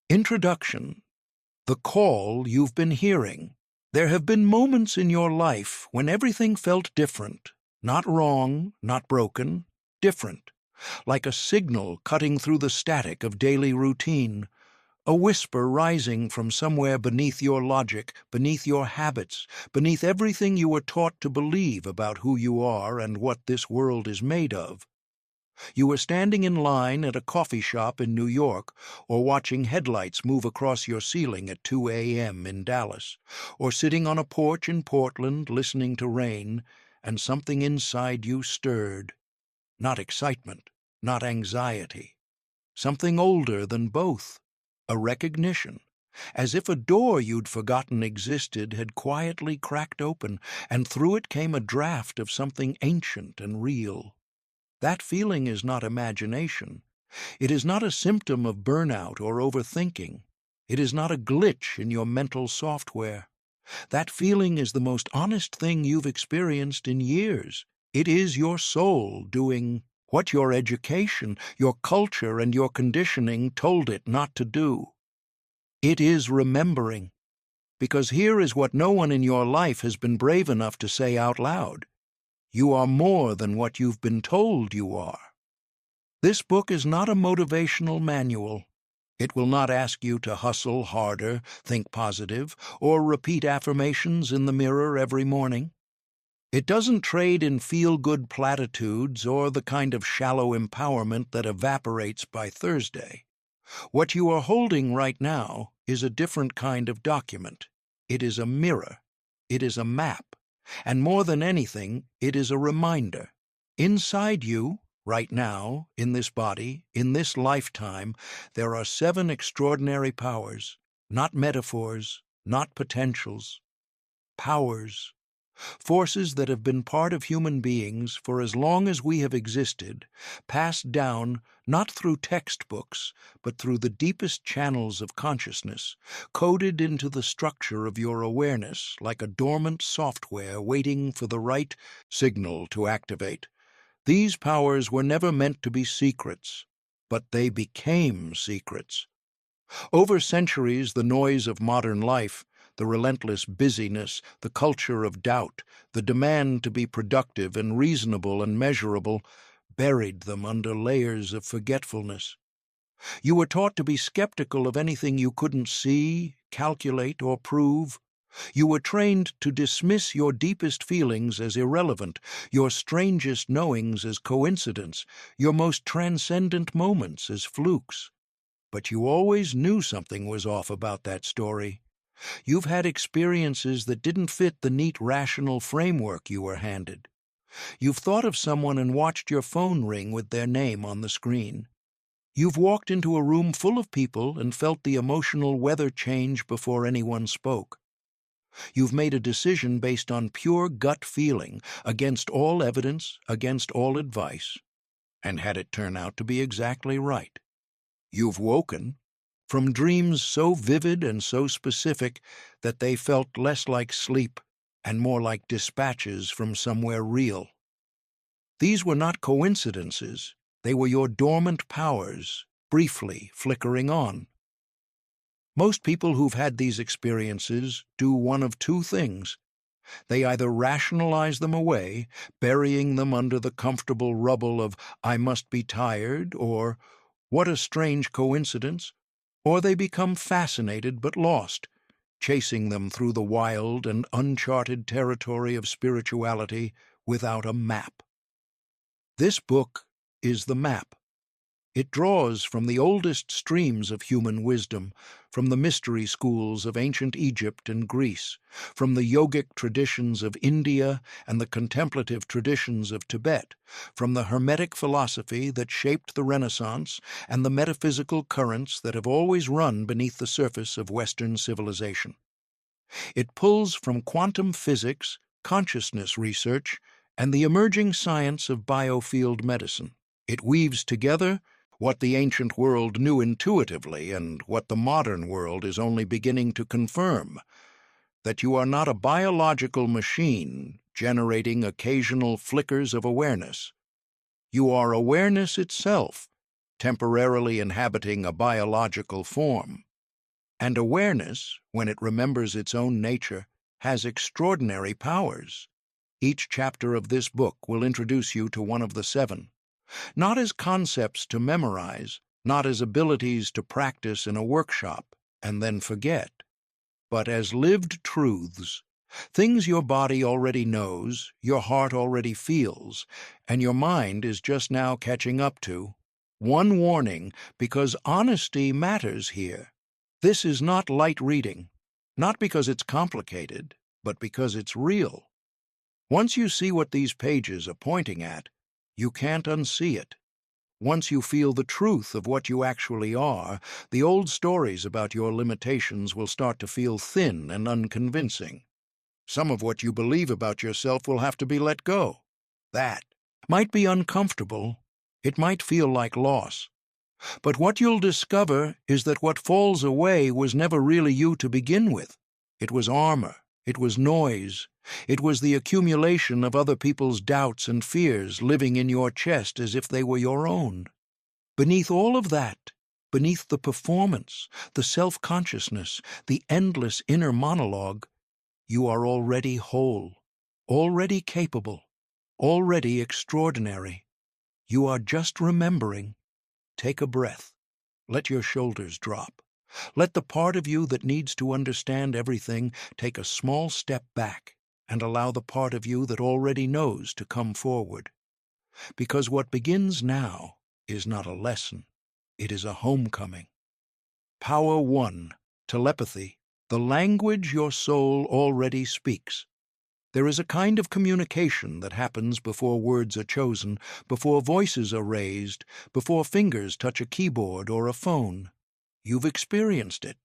Introduction. The call you've been hearing. There have been moments in your life when everything felt different. Not wrong, not broken, different. Like a signal cutting through the static of daily routine. A whisper rising from somewhere beneath your logic, beneath your habits, beneath everything you were taught to believe about who you are and what this world is made of. You were standing in line at a coffee shop in New York, or watching headlights move across your ceiling at 2 a.m. in Dallas, or sitting on a porch in Portland listening to rain, and something inside you stirred. Not excitement, not anxiety. Something older than both. A recognition. As if a door you'd forgotten existed had quietly cracked open, and through it came a draft of something ancient and real. That feeling is not imagination. It is not a symptom of burnout or overthinking. It is not a glitch in your mental software. That feeling is the most honest thing you've experienced in years. It is your soul doing what your education, your culture, and your conditioning told it not to do. It is remembering. Because here is what no one in your life has been brave enough to say out loud. You are more than what you've been told you are. This book is not a motivational manual. It will not ask you to hustle harder, think positive, or repeat affirmations in the mirror every morning. It doesn't trade in feel-good platitudes or the kind of shallow empowerment that evaporates by Thursday. What you are holding right now is a different kind of document. It is a mirror. It is a map. And more than anything, it is a reminder. Inside you, right now, in this body, in this lifetime, there are 7 extraordinary powers, not metaphors, not potentials, powers. Forces that have been part of human beings for as long as we have existed, passed down not through textbooks, but through the deepest channels of consciousness, coded into the structure of your awareness like a dormant software waiting for the right signal to activate. These powers were never meant to be secrets, but they became secrets. Over centuries, the noise of modern life, the relentless busyness, the culture of doubt, the demand to be productive and reasonable and measurable, buried them under layers of forgetfulness. You were taught to be skeptical of anything you couldn't see, calculate, or prove. You were trained to dismiss your deepest feelings as irrelevant, your strangest knowings as coincidence, your most transcendent moments as flukes. But you always knew something was off about that story. You've had experiences that didn't fit the neat rational framework you were handed. You've thought of someone and watched your phone ring with their name on the screen. You've walked into a room full of people and felt the emotional weather change before anyone spoke. You've made a decision based on pure gut feeling, against all evidence, against all advice, and had it turn out to be exactly right. You've woken from dreams so vivid and so specific that they felt less like sleep and more like dispatches from somewhere real. These were not coincidences. They were your dormant powers, briefly flickering on. Most people who've had these experiences do one of 2 things. They either rationalize them away, burying them under the comfortable rubble of "I must be tired" or "what a strange coincidence," or they become fascinated but lost, chasing them through the wild and uncharted territory of spirituality without a map. This book is the map. It draws from the oldest streams of human wisdom, from the mystery schools of ancient Egypt and Greece, from the yogic traditions of India and the contemplative traditions of Tibet, from the Hermetic philosophy that shaped the Renaissance and the metaphysical currents that have always run beneath the surface of Western civilization. It pulls from quantum physics, consciousness research, and the emerging science of biofield medicine. It weaves together what the ancient world knew intuitively and what the modern world is only beginning to confirm, that you are not a biological machine generating occasional flickers of awareness. You are awareness itself, temporarily inhabiting a biological form. And awareness, when it remembers its own nature, has extraordinary powers. Each chapter of this book will introduce you to one of the seven, not as concepts to memorize, not as abilities to practice in a workshop and then forget, but as lived truths, things your body already knows, your heart already feels, and your mind is just now catching up to. One warning, because honesty matters here. This is not light reading, not because it's complicated, but because it's real. Once you see what these pages are pointing at, you can't unsee it. Once you feel the truth of what you actually are, the old stories about your limitations will start to feel thin and unconvincing. Some of what you believe about yourself will have to be let go. That might be uncomfortable. It might feel like loss. But what you'll discover is that what falls away was never really you to begin with. It was armor. It was noise. It was the accumulation of other people's doubts and fears living in your chest as if they were your own. Beneath all of that, beneath the performance, the self-consciousness, the endless inner monologue, you are already whole, already capable, already extraordinary. You are just remembering. Take a breath. Let your shoulders drop. Let the part of you that needs to understand everything take a small step back and allow the part of you that already knows to come forward. Because what begins now is not a lesson. It is a homecoming. Power 1. Telepathy. The language your soul already speaks. There is a kind of communication that happens before words are chosen, before voices are raised, before fingers touch a keyboard or a phone. You've experienced it.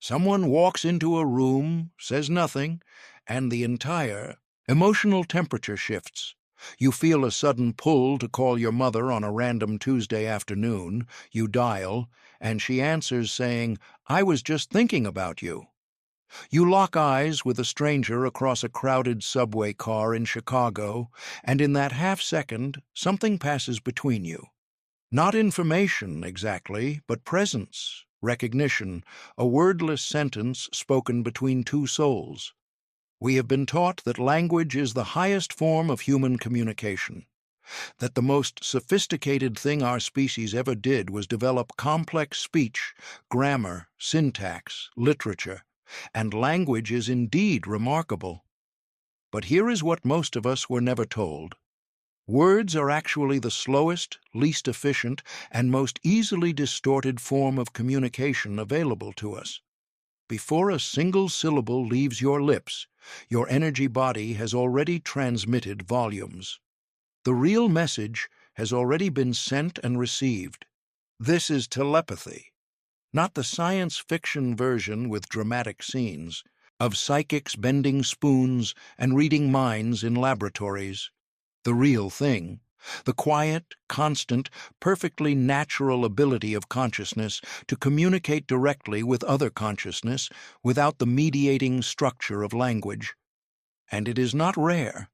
Someone walks into a room, says nothing, and the entire emotional temperature shifts. You feel a sudden pull to call your mother on a random Tuesday afternoon. You dial, and she answers saying, "I was just thinking about you." You lock eyes with a stranger across a crowded subway car in Chicago, and in that half-second, something passes between you. Not information, exactly, but presence, recognition, a wordless sentence spoken between two souls. We have been taught that language is the highest form of human communication, that the most sophisticated thing our species ever did was develop complex speech, grammar, syntax, literature, and language is indeed remarkable. But here is what most of us were never told. Words are actually the slowest, least efficient, and most easily distorted form of communication available to us. Before a single syllable leaves your lips, your energy body has already transmitted volumes. The real message has already been sent and received. This is telepathy, not the science fiction version with dramatic scenes of psychics bending spoons and reading minds in laboratories. The real thing, the quiet, constant, perfectly natural ability of consciousness to communicate directly with other consciousness without the mediating structure of language. And it is not rare.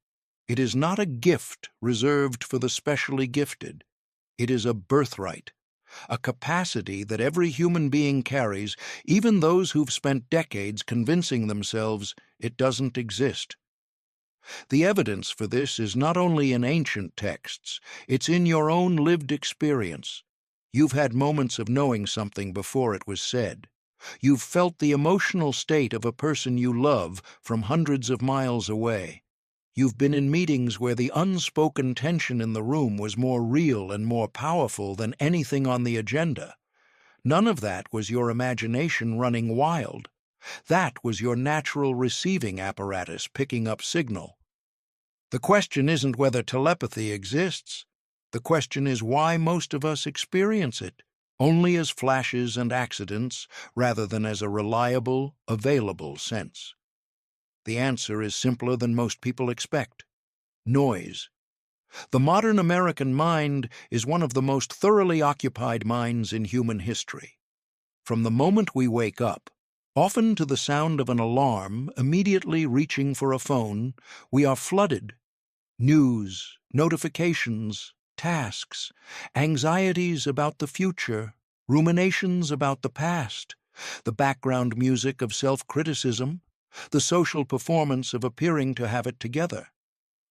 It is not a gift reserved for the specially gifted. It is a birthright, a capacity that every human being carries, even those who've spent decades convincing themselves it doesn't exist. The evidence for this is not only in ancient texts, it's in your own lived experience. You've had moments of knowing something before it was said. You've felt the emotional state of a person you love from hundreds of miles away. You've been in meetings where the unspoken tension in the room was more real and more powerful than anything on the agenda. None of that was your imagination running wild. That was your natural receiving apparatus picking up signal. The question isn't whether telepathy exists. The question is why most of us experience it, only as flashes and accidents rather than as a reliable, available sense. The answer is simpler than most people expect. Noise. The modern American mind is one of the most thoroughly occupied minds in human history. From the moment we wake up, often to the sound of an alarm immediately reaching for a phone, we are flooded. News, notifications, tasks, anxieties about the future, ruminations about the past, the background music of self-criticism, the social performance of appearing to have it together.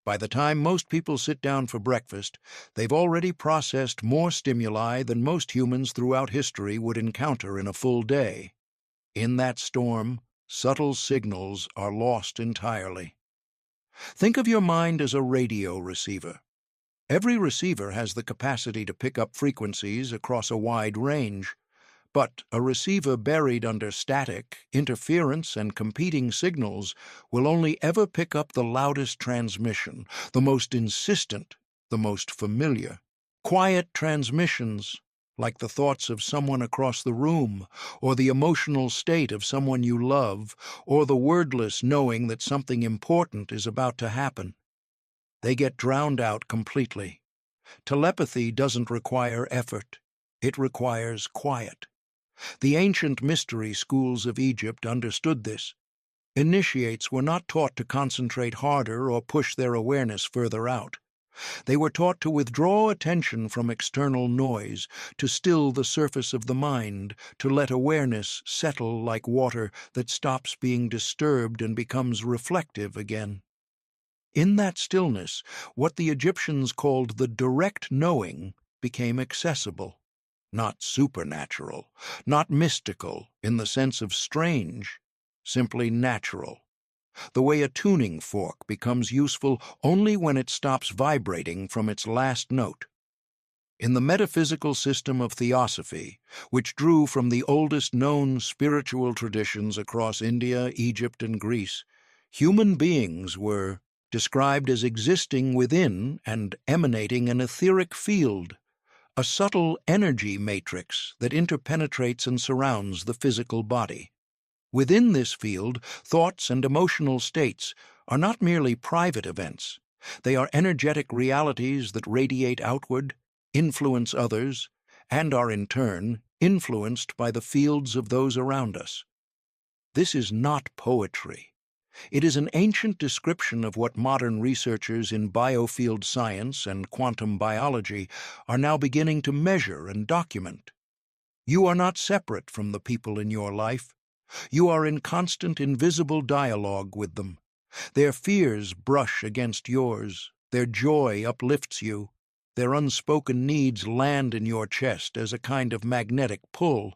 By the time most people sit down for breakfast, they've already processed more stimuli than most humans throughout history would encounter in a full day. In that storm, subtle signals are lost entirely. Think of your mind as a radio receiver. Every receiver has the capacity to pick up frequencies across a wide range. But a receiver buried under static, interference, and competing signals will only ever pick up the loudest transmission, the most insistent, the most familiar. Quiet transmissions, like the thoughts of someone across the room, or the emotional state of someone you love, or the wordless knowing that something important is about to happen. They get drowned out completely. Telepathy doesn't require effort. It requires quiet. The ancient mystery schools of Egypt understood this. Initiates were not taught to concentrate harder or push their awareness further out. They were taught to withdraw attention from external noise, to still the surface of the mind, to let awareness settle like water that stops being disturbed and becomes reflective again. In that stillness, what the Egyptians called the direct knowing became accessible. Not supernatural, not mystical in the sense of strange, simply natural. The way a tuning fork becomes useful only when it stops vibrating from its last note. In the metaphysical system of theosophy, which drew from the oldest known spiritual traditions across India, Egypt, and Greece, human beings were described as existing within and emanating an etheric field, a subtle energy matrix that interpenetrates and surrounds the physical body. Within this field, thoughts and emotional states are not merely private events. They are energetic realities that radiate outward, influence others, and are in turn influenced by the fields of those around us. This is not poetry. It is an ancient description of what modern researchers in biofield science and quantum biology are now beginning to measure and document. You are not separate from the people in your life. You are in constant invisible dialogue with them. Their fears brush against yours. Their joy uplifts you. Their unspoken needs land in your chest as a kind of magnetic pull.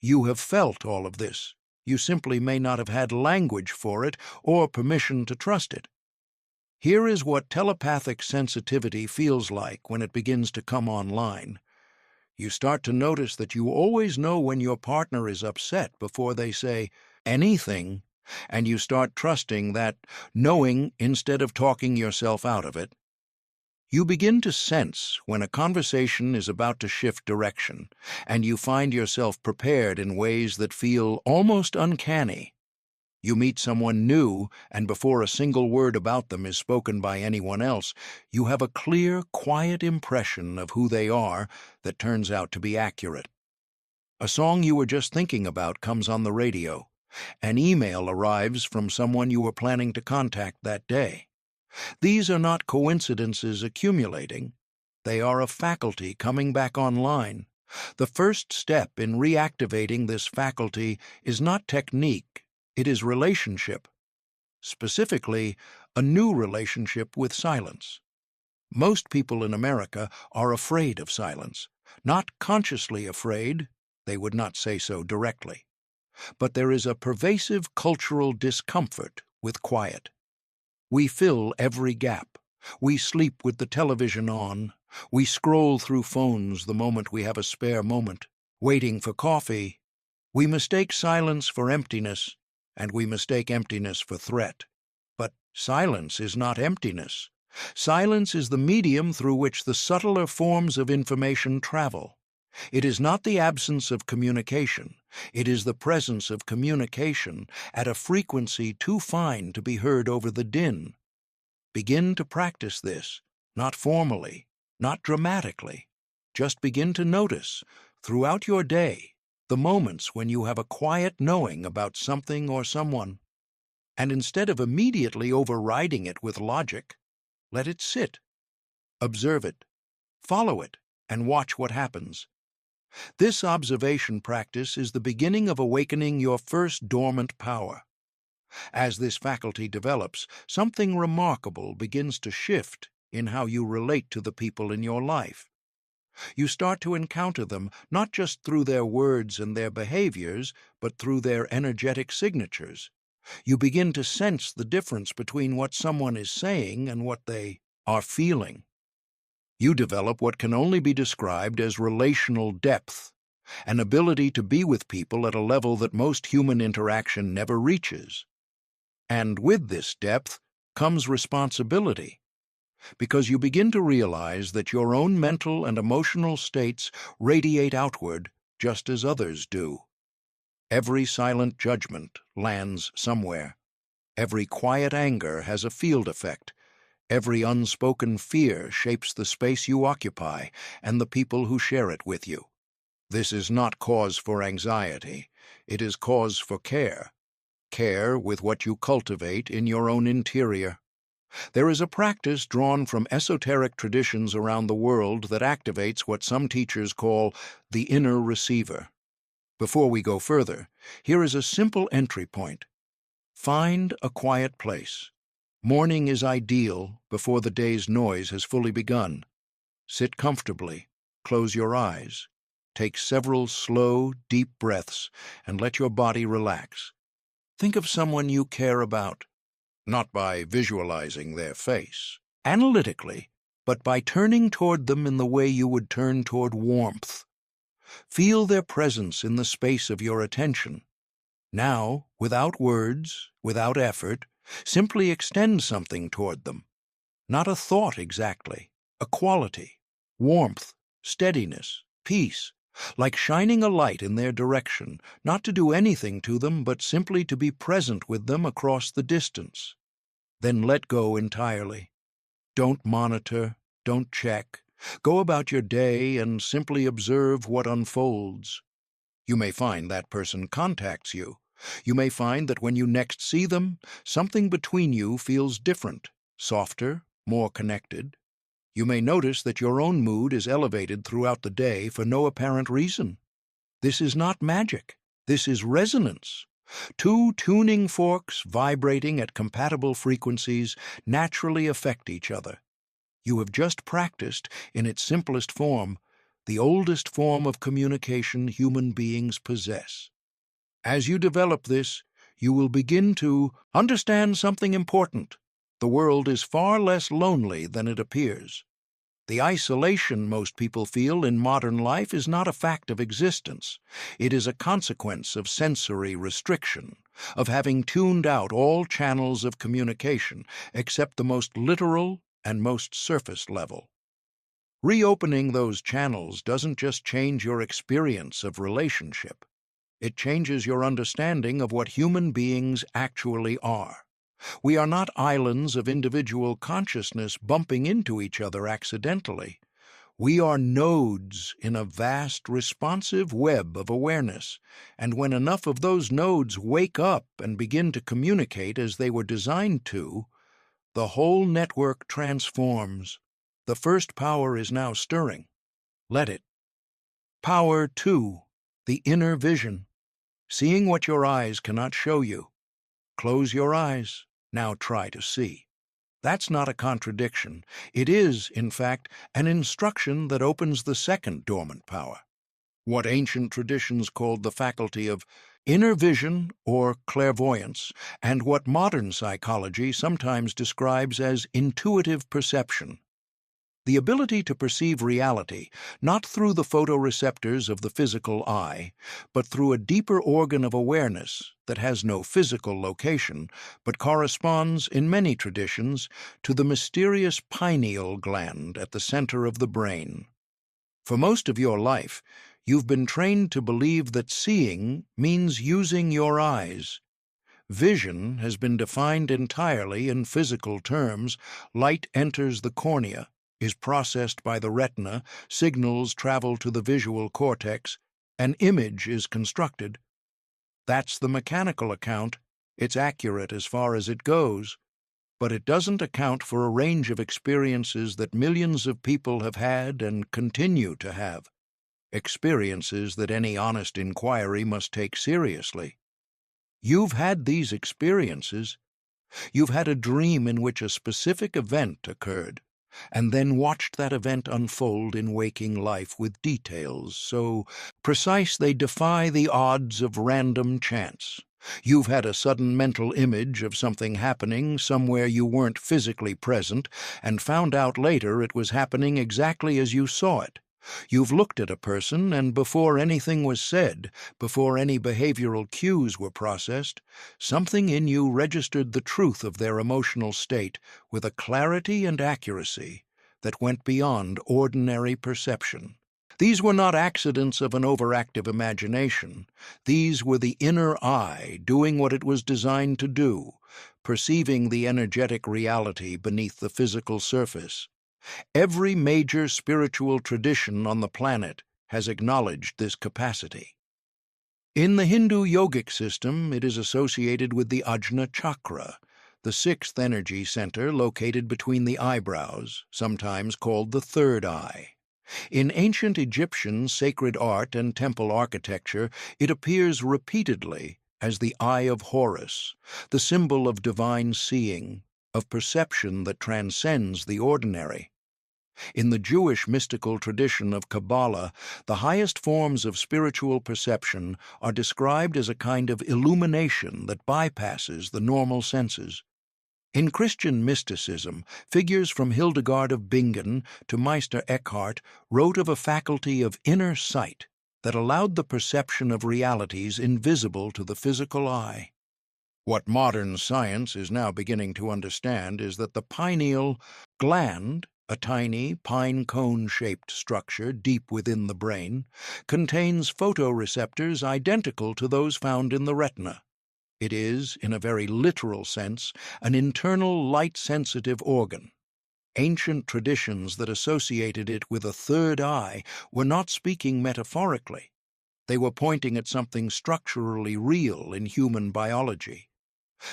You have felt all of this. You simply may not have had language for it or permission to trust it. Here is what telepathic sensitivity feels like when it begins to come online. You start to notice that you always know when your partner is upset before they say anything, and you start trusting that knowing instead of talking yourself out of it. You begin to sense when a conversation is about to shift direction, and you find yourself prepared in ways that feel almost uncanny. You meet someone new, and before a single word about them is spoken by anyone else, you have a clear, quiet impression of who they are that turns out to be accurate. A song you were just thinking about comes on the radio. An email arrives from someone you were planning to contact that day. These are not coincidences accumulating. They are a faculty coming back online. The first step in reactivating this faculty is not technique, it is relationship. Specifically, a new relationship with silence. Most people in America are afraid of silence. Not consciously afraid, they would not say so directly. But there is a pervasive cultural discomfort with quiet. We fill every gap. We sleep with the television on. We scroll through phones the moment we have a spare moment, waiting for coffee. We mistake silence for emptiness, and we mistake emptiness for threat. But silence is not emptiness. Silence is the medium through which the subtler forms of information travel. It is not the absence of communication. It is the presence of communication at a frequency too fine to be heard over the din. Begin to practice this, not formally, not dramatically. Just begin to notice, throughout your day, the moments when you have a quiet knowing about something or someone. And instead of immediately overriding it with logic, let it sit. Observe it, follow it, and watch what happens. This observation practice is the beginning of awakening your first dormant power. As this faculty develops, something remarkable begins to shift in how you relate to the people in your life. You start to encounter them not just through their words and their behaviors, but through their energetic signatures. You begin to sense the difference between what someone is saying and what they are feeling. You develop what can only be described as relational depth, an ability to be with people at a level that most human interaction never reaches. And with this depth comes responsibility, because you begin to realize that your own mental and emotional states radiate outward just as others do. Every silent judgment lands somewhere. Every quiet anger has a field effect. Every unspoken fear shapes the space you occupy and the people who share it with you. This is not cause for anxiety. It is cause for care. Care with what you cultivate in your own interior. There is a practice drawn from esoteric traditions around the world that activates what some teachers call the inner receiver. Before we go further, here is a simple entry point. Find a quiet place. Morning is ideal before the day's noise has fully begun. Sit comfortably, close your eyes, take several slow, deep breaths, and let your body relax. Think of someone you care about, not by visualizing their face, analytically, but by turning toward them in the way you would turn toward warmth. Feel their presence in the space of your attention. Now, without words, without effort, simply extend something toward them. Not a thought exactly, a quality, warmth, steadiness, peace, like shining a light in their direction, not to do anything to them, but simply to be present with them across the distance. Then let go entirely. Don't monitor, don't check. Go about your day and simply observe what unfolds. You may find that person contacts you. You may find that when you next see them, something between you feels different, softer, more connected. You may notice that your own mood is elevated throughout the day for no apparent reason. This is not magic. This is resonance. Two tuning forks vibrating at compatible frequencies naturally affect each other. You have just practiced, in its simplest form, the oldest form of communication human beings possess. As you develop this, you will begin to understand something important. The world is far less lonely than it appears. The isolation most people feel in modern life is not a fact of existence. It is a consequence of sensory restriction, of having tuned out all channels of communication except the most literal and most surface level. Reopening those channels doesn't just change your experience of relationship. It changes your understanding of what human beings actually are. We are not islands of individual consciousness bumping into each other accidentally. We are nodes in a vast, responsive web of awareness, and when enough of those nodes wake up and begin to communicate as they were designed to, the whole network transforms. The first power is now stirring. Let it. Power 2, the inner vision. Seeing what your eyes cannot show you. Close your eyes. Now try to see. That's not a contradiction. It is, in fact, an instruction that opens the second dormant power, what ancient traditions called the faculty of inner vision or clairvoyance, and what modern psychology sometimes describes as intuitive perception. The ability to perceive reality not through the photoreceptors of the physical eye, but through a deeper organ of awareness that has no physical location, but corresponds, in many traditions, to the mysterious pineal gland at the center of the brain. For most of your life, you've been trained to believe that seeing means using your eyes. Vision has been defined entirely in physical terms. Light enters the cornea, is processed by the retina, signals travel to the visual cortex, an image is constructed. That's the mechanical account. It's accurate as far as it goes, but it doesn't account for a range of experiences that millions of people have had and continue to have. experiences that any honest inquiry must take seriously. You've had these experiences. You've had a dream in which a specific event occurred, and then watched that event unfold in waking life with details so precise they defy the odds of random chance. You've had a sudden mental image of something happening somewhere you weren't physically present, and found out later it was happening exactly as you saw it. You've looked at a person, and before anything was said, before any behavioral cues were processed, something in you registered the truth of their emotional state with a clarity and accuracy that went beyond ordinary perception. These were not accidents of an overactive imagination. These were the inner eye doing what it was designed to do, perceiving the energetic reality beneath the physical surface. Every major spiritual tradition on the planet has acknowledged this capacity. In the Hindu yogic system, it is associated with the Ajna chakra, the sixth energy center located between the eyebrows, sometimes called the third eye. In ancient Egyptian sacred art and temple architecture, it appears repeatedly as the Eye of Horus, the symbol of divine seeing, of perception that transcends the ordinary. In the Jewish mystical tradition of Kabbalah, the highest forms of spiritual perception are described as a kind of illumination that bypasses the normal senses. In Christian mysticism, figures from Hildegard of Bingen to Meister Eckhart wrote of a faculty of inner sight that allowed the perception of realities invisible to the physical eye. What modern science is now beginning to understand is that the pineal gland, a tiny pine cone-shaped structure deep within the brain, contains photoreceptors identical to those found in the retina. It is, in a very literal sense, an internal light-sensitive organ. Ancient traditions that associated it with a third eye were not speaking metaphorically. They were pointing at something structurally real in human biology.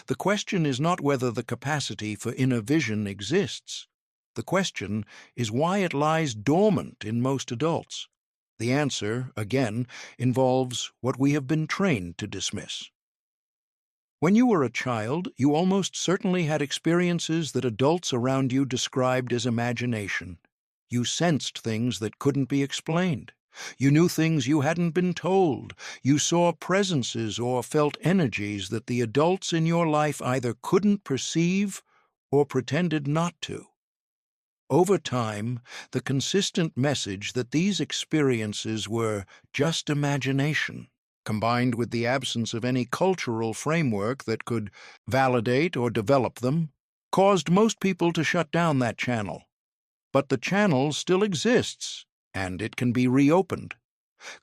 The question is not whether the capacity for inner vision exists. The question is why it lies dormant in most adults. The answer, again, involves what we have been trained to dismiss. When you were a child, you almost certainly had experiences that adults around you described as imagination. You sensed things that couldn't be explained. You knew things you hadn't been told. You saw presences or felt energies that the adults in your life either couldn't perceive or pretended not to. Over time, the consistent message that these experiences were just imagination, combined with the absence of any cultural framework that could validate or develop them, caused most people to shut down that channel. But the channel still exists, and it can be reopened.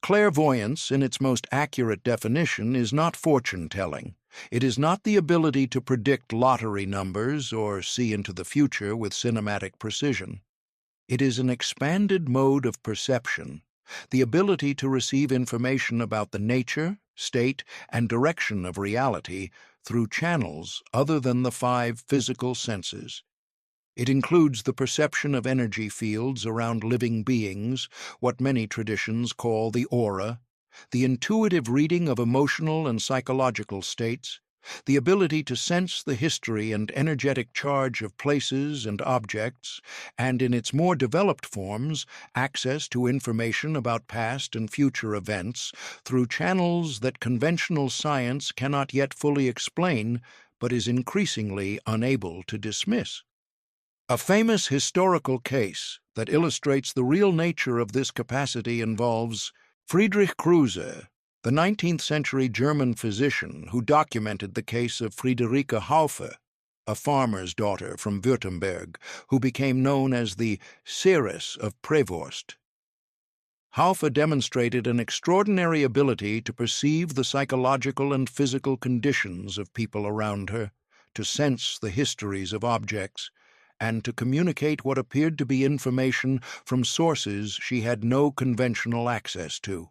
Clairvoyance, in its most accurate definition, is not fortune-telling. It is not the ability to predict lottery numbers or see into the future with cinematic precision. It is an expanded mode of perception, the ability to receive information about the nature, state, and direction of reality through channels other than the five physical senses. It includes the perception of energy fields around living beings, what many traditions call the aura, the intuitive reading of emotional and psychological states, the ability to sense the history and energetic charge of places and objects, and in its more developed forms, access to information about past and future events through channels that conventional science cannot yet fully explain but is increasingly unable to dismiss. A famous historical case that illustrates the real nature of this capacity involves Friedrich Kruse, the 19th-century German physician who documented the case of Friederike Haufe, a farmer's daughter from Württemberg, who became known as the Seeress of Prevorst. Haufe demonstrated an extraordinary ability to perceive the psychological and physical conditions of people around her, to sense the histories of objects, and to communicate what appeared to be information from sources she had no conventional access to.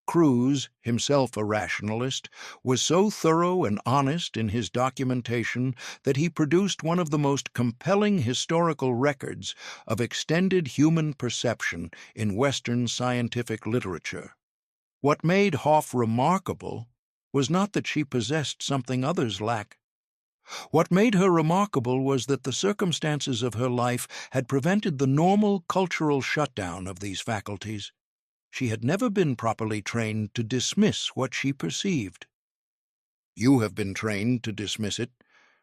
Cruz, himself a rationalist, was so thorough and honest in his documentation that he produced one of the most compelling historical records of extended human perception in Western scientific literature. What made Hoff remarkable was not that she possessed something others lack. What made her remarkable was that the circumstances of her life had prevented the normal cultural shutdown of these faculties. She had never been properly trained to dismiss what she perceived. You have been trained to dismiss it,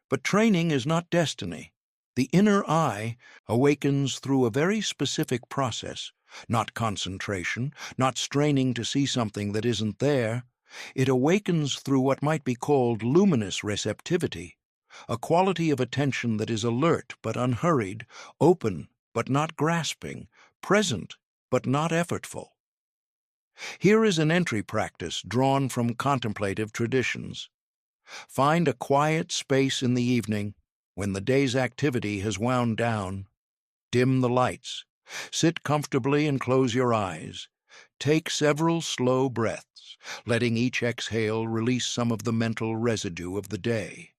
but training is not destiny. The inner eye awakens through a very specific process, not concentration, not straining to see something that isn't there. It awakens through what might be called luminous receptivity, a quality of attention that is alert but unhurried, open but not grasping, present but not effortful. Here is an entry practice drawn from contemplative traditions. Find a quiet space in the evening when the day's activity has wound down. Dim the lights. Sit comfortably and close your eyes. Take several slow breaths, letting each exhale release some of the mental residue of the day.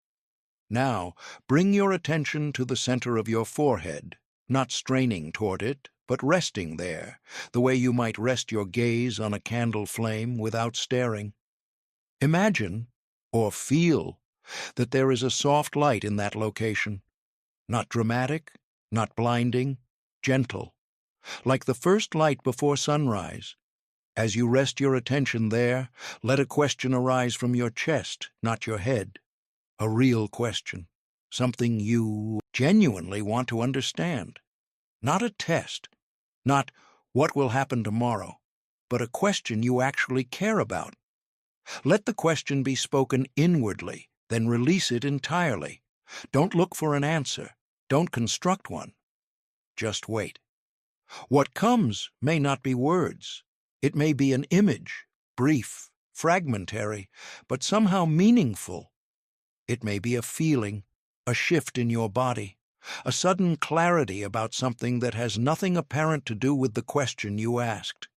Now, bring your attention to the center of your forehead, not straining toward it, but resting there, the way you might rest your gaze on a candle flame without staring. Imagine, or feel, that there is a soft light in that location. Not dramatic, not blinding, gentle, like the first light before sunrise. As you rest your attention there, let a question arise from your chest, not your head. A real question, something you genuinely want to understand. Not a test, not what will happen tomorrow, but a question you actually care about. Let the question be spoken inwardly, then release it entirely. Don't look for an answer. Don't construct one. Just wait. What comes may not be words. It may be an image, brief, fragmentary, but somehow meaningful. It may be a feeling, a shift in your body, a sudden clarity about something that has nothing apparent to do with the question you asked.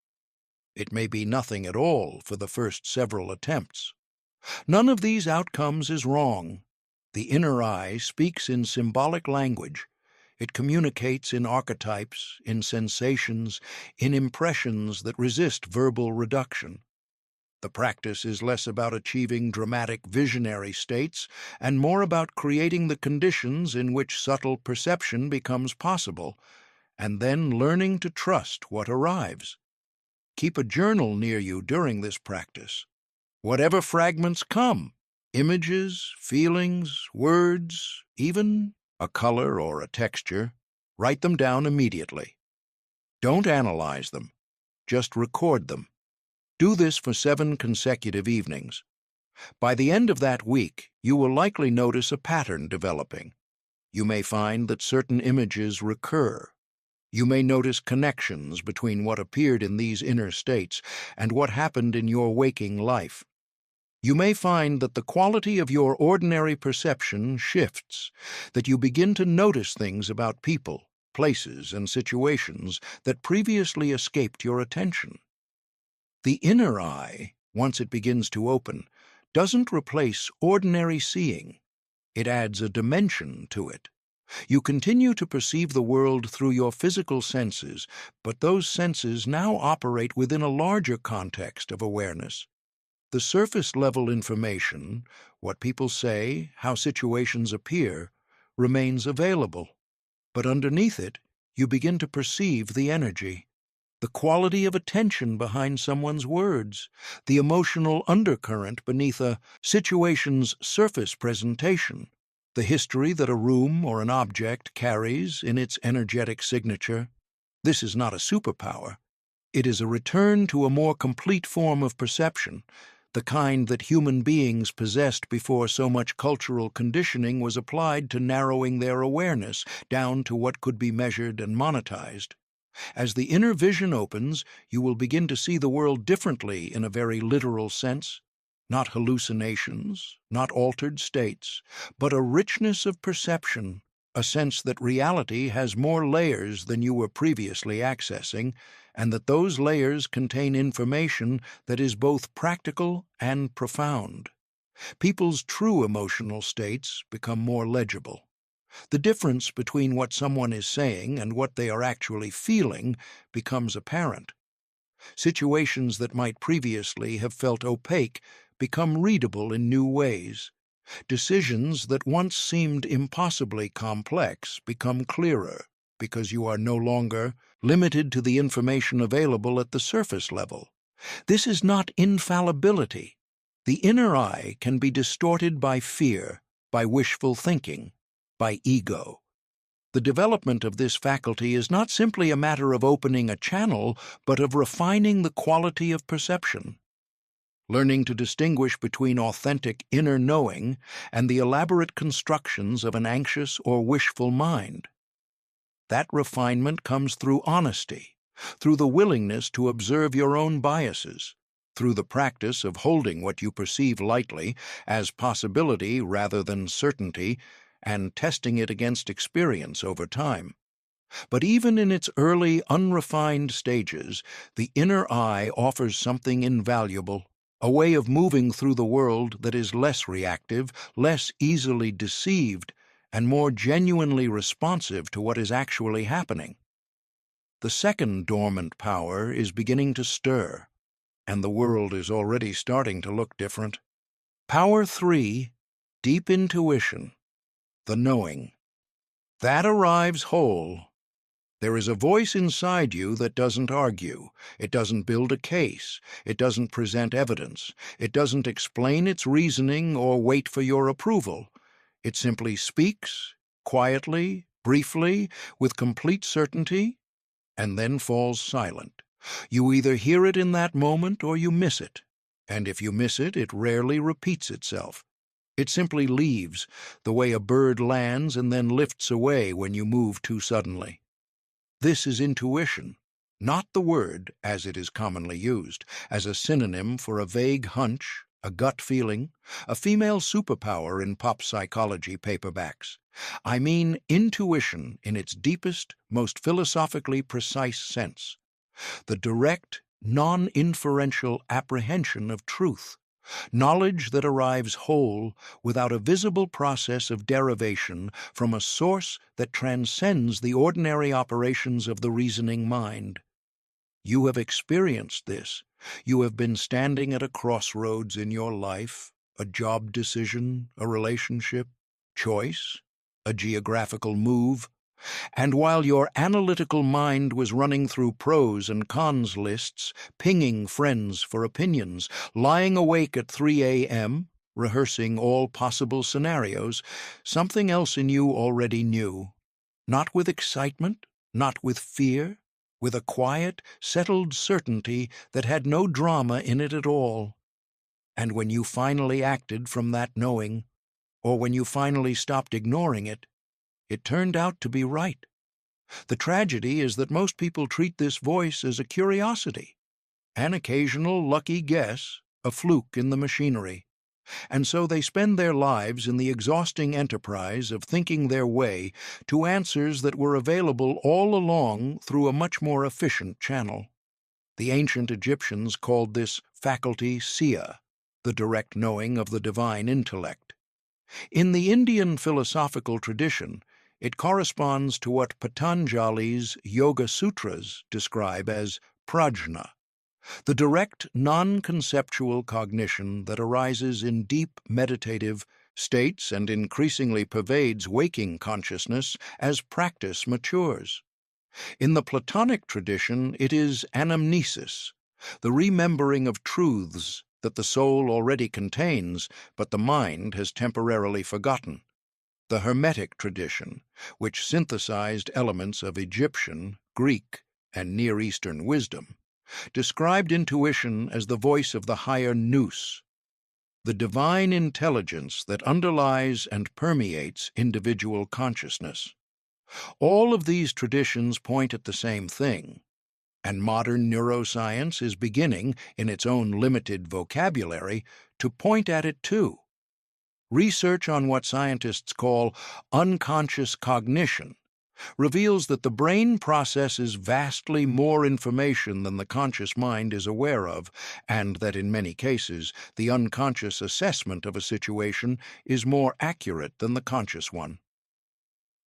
It may be nothing at all for the first several attempts. None of these outcomes is wrong. The inner eye speaks in symbolic language. It communicates in archetypes, in sensations, in impressions that resist verbal reduction. The practice is less about achieving dramatic visionary states and more about creating the conditions in which subtle perception becomes possible, and then learning to trust what arrives. Keep a journal near you during this practice. Whatever fragments come, images, feelings, words, even a color or a texture, write them down immediately. Don't analyze them, just record them. Do this for 7 consecutive evenings. By the end of that week, you will likely notice a pattern developing. You may find that certain images recur. You may notice connections between what appeared in these inner states and what happened in your waking life. You may find that the quality of your ordinary perception shifts, that you begin to notice things about people, places, and situations that previously escaped your attention. The inner eye, once it begins to open, doesn't replace ordinary seeing. It adds a dimension to it. You continue to perceive the world through your physical senses, but those senses now operate within a larger context of awareness. The surface-level information, what people say, how situations appear, remains available. But underneath it, you begin to perceive the energy, the quality of attention behind someone's words, the emotional undercurrent beneath a situation's surface presentation, the history that a room or an object carries in its energetic signature. This is not a superpower. It is a return to a more complete form of perception, the kind that human beings possessed before so much cultural conditioning was applied to narrowing their awareness down to what could be measured and monetized. As the inner vision opens, you will begin to see the world differently in a very literal sense. Not hallucinations, not altered states, but a richness of perception, a sense that reality has more layers than you were previously accessing, and that those layers contain information that is both practical and profound. People's true emotional states become more legible. The difference between what someone is saying and what they are actually feeling becomes apparent. Situations that might previously have felt opaque become readable in new ways. Decisions that once seemed impossibly complex become clearer because you are no longer limited to the information available at the surface level. This is not infallibility. The inner eye can be distorted by fear, by wishful thinking, by ego. The development of this faculty is not simply a matter of opening a channel, but of refining the quality of perception. Learning to distinguish between authentic inner knowing and the elaborate constructions of an anxious or wishful mind. That refinement comes through honesty, through the willingness to observe your own biases, through the practice of holding what you perceive lightly as possibility rather than certainty, and testing it against experience over time. But even in its early, unrefined stages, the inner eye offers something invaluable, a way of moving through the world that is less reactive, less easily deceived, and more genuinely responsive to what is actually happening. The second dormant power is beginning to stir, and the world is already starting to look different. Power 3, deep intuition, the knowing. That arrives whole. There is a voice inside you that doesn't argue. It doesn't build a case. It doesn't present evidence. It doesn't explain its reasoning or wait for your approval. It simply speaks, quietly, briefly, with complete certainty, and then falls silent. You either hear it in that moment or you miss it. And if you miss it, it rarely repeats itself. It simply leaves, the way a bird lands and then lifts away when you move too suddenly. This is intuition, not the word, as it is commonly used, as a synonym for a vague hunch, a gut feeling, a female superpower in pop psychology paperbacks. I mean intuition in its deepest, most philosophically precise sense. The direct, non-inferential apprehension of truth. Knowledge that arrives whole without a visible process of derivation from a source that transcends the ordinary operations of the reasoning mind. You have experienced this. You have been standing at a crossroads in your life, a job decision, a relationship, choice, a geographical move, and while your analytical mind was running through pros and cons lists, pinging friends for opinions, lying awake at 3 a.m., rehearsing all possible scenarios, something else in you already knew. Not with excitement, not with fear, with a quiet, settled certainty that had no drama in it at all. And when you finally acted from that knowing, or when you finally stopped ignoring it, it turned out to be right. The tragedy is that most people treat this voice as a curiosity, an occasional lucky guess, a fluke in the machinery, and so they spend their lives in the exhausting enterprise of thinking their way to answers that were available all along through a much more efficient channel. The ancient Egyptians called this faculty Sia, the direct knowing of the divine intellect. In the Indian philosophical tradition, it corresponds to what Patanjali's Yoga Sutras describe as prajna, the direct, non-conceptual cognition that arises in deep meditative states and increasingly pervades waking consciousness as practice matures. In the Platonic tradition, it is anamnesis, the remembering of truths that the soul already contains, but the mind has temporarily forgotten. The Hermetic tradition, which synthesized elements of Egyptian, Greek, and Near Eastern wisdom, described intuition as the voice of the higher nous, the divine intelligence that underlies and permeates individual consciousness. All of these traditions point at the same thing, and modern neuroscience is beginning, in its own limited vocabulary, to point at it too. Research on what scientists call unconscious cognition reveals that the brain processes vastly more information than the conscious mind is aware of, and that in many cases the unconscious assessment of a situation is more accurate than the conscious one.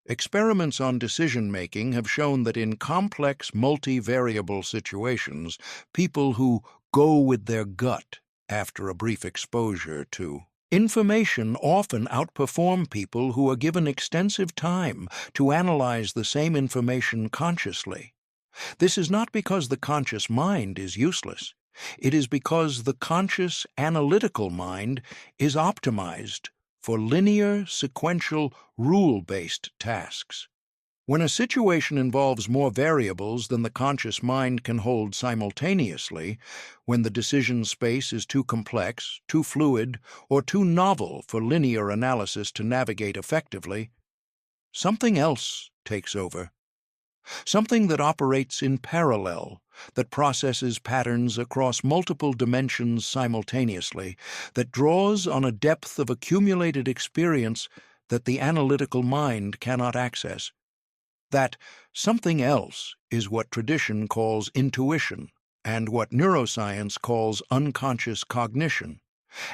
Experiments on decision-making have shown that in complex, multivariable situations, people who go with their gut after a brief exposure to information often outperform people who are given extensive time to analyze the same information consciously. This is not because the conscious mind is useless. It is because the conscious analytical mind is optimized for linear, sequential, rule-based tasks. When a situation involves more variables than the conscious mind can hold simultaneously, when the decision space is too complex, too fluid, or too novel for linear analysis to navigate effectively, something else takes over. Something that operates in parallel, that processes patterns across multiple dimensions simultaneously, that draws on a depth of accumulated experience that the analytical mind cannot access. That something else is what tradition calls intuition and what neuroscience calls unconscious cognition.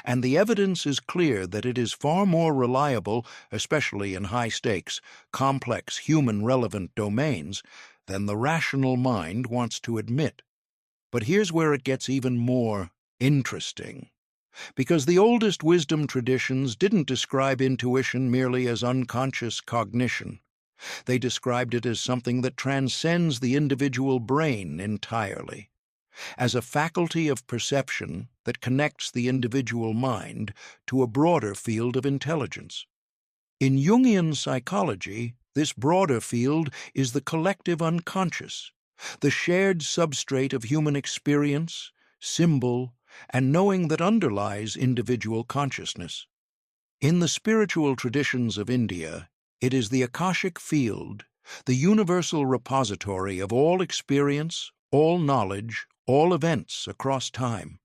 And the evidence is clear that it is far more reliable, especially in high-stakes, complex, human-relevant domains, than the rational mind wants to admit. But here's where it gets even more interesting. Because the oldest wisdom traditions didn't describe intuition merely as unconscious cognition. They described it as something that transcends the individual brain entirely, as a faculty of perception that connects the individual mind to a broader field of intelligence. In Jungian psychology, this broader field is the collective unconscious, the shared substrate of human experience, symbol, and knowing that underlies individual consciousness. In the spiritual traditions of India, it is the Akashic field, the universal repository of all experience, all knowledge, all events across time.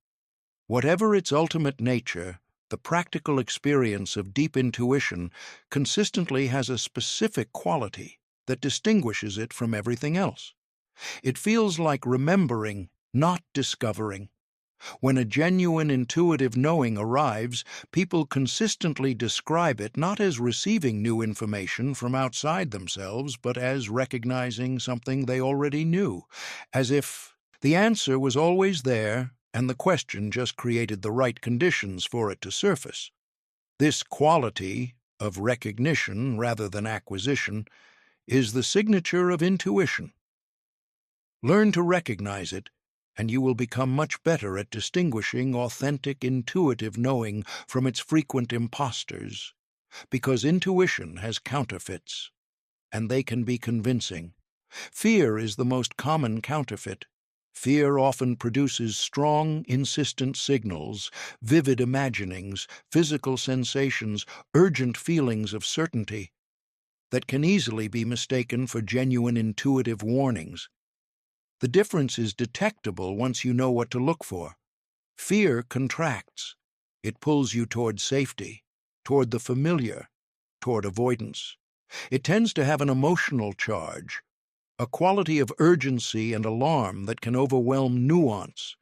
Whatever its ultimate nature, the practical experience of deep intuition consistently has a specific quality that distinguishes it from everything else. It feels like remembering, not discovering. When a genuine intuitive knowing arrives, people consistently describe it not as receiving new information from outside themselves, but as recognizing something they already knew, as if the answer was always there and the question just created the right conditions for it to surface. This quality of recognition rather than acquisition is the signature of intuition. Learn to recognize it, and you will become much better at distinguishing authentic, intuitive knowing from its frequent imposters, because intuition has counterfeits, and they can be convincing. Fear is the most common counterfeit. Fear often produces strong, insistent signals, vivid imaginings, physical sensations, urgent feelings of certainty that can easily be mistaken for genuine intuitive warnings. The difference is detectable once you know what to look for. Fear contracts. It pulls you toward safety, toward the familiar, toward avoidance. It tends to have an emotional charge, a quality of urgency and alarm that can overwhelm nuance.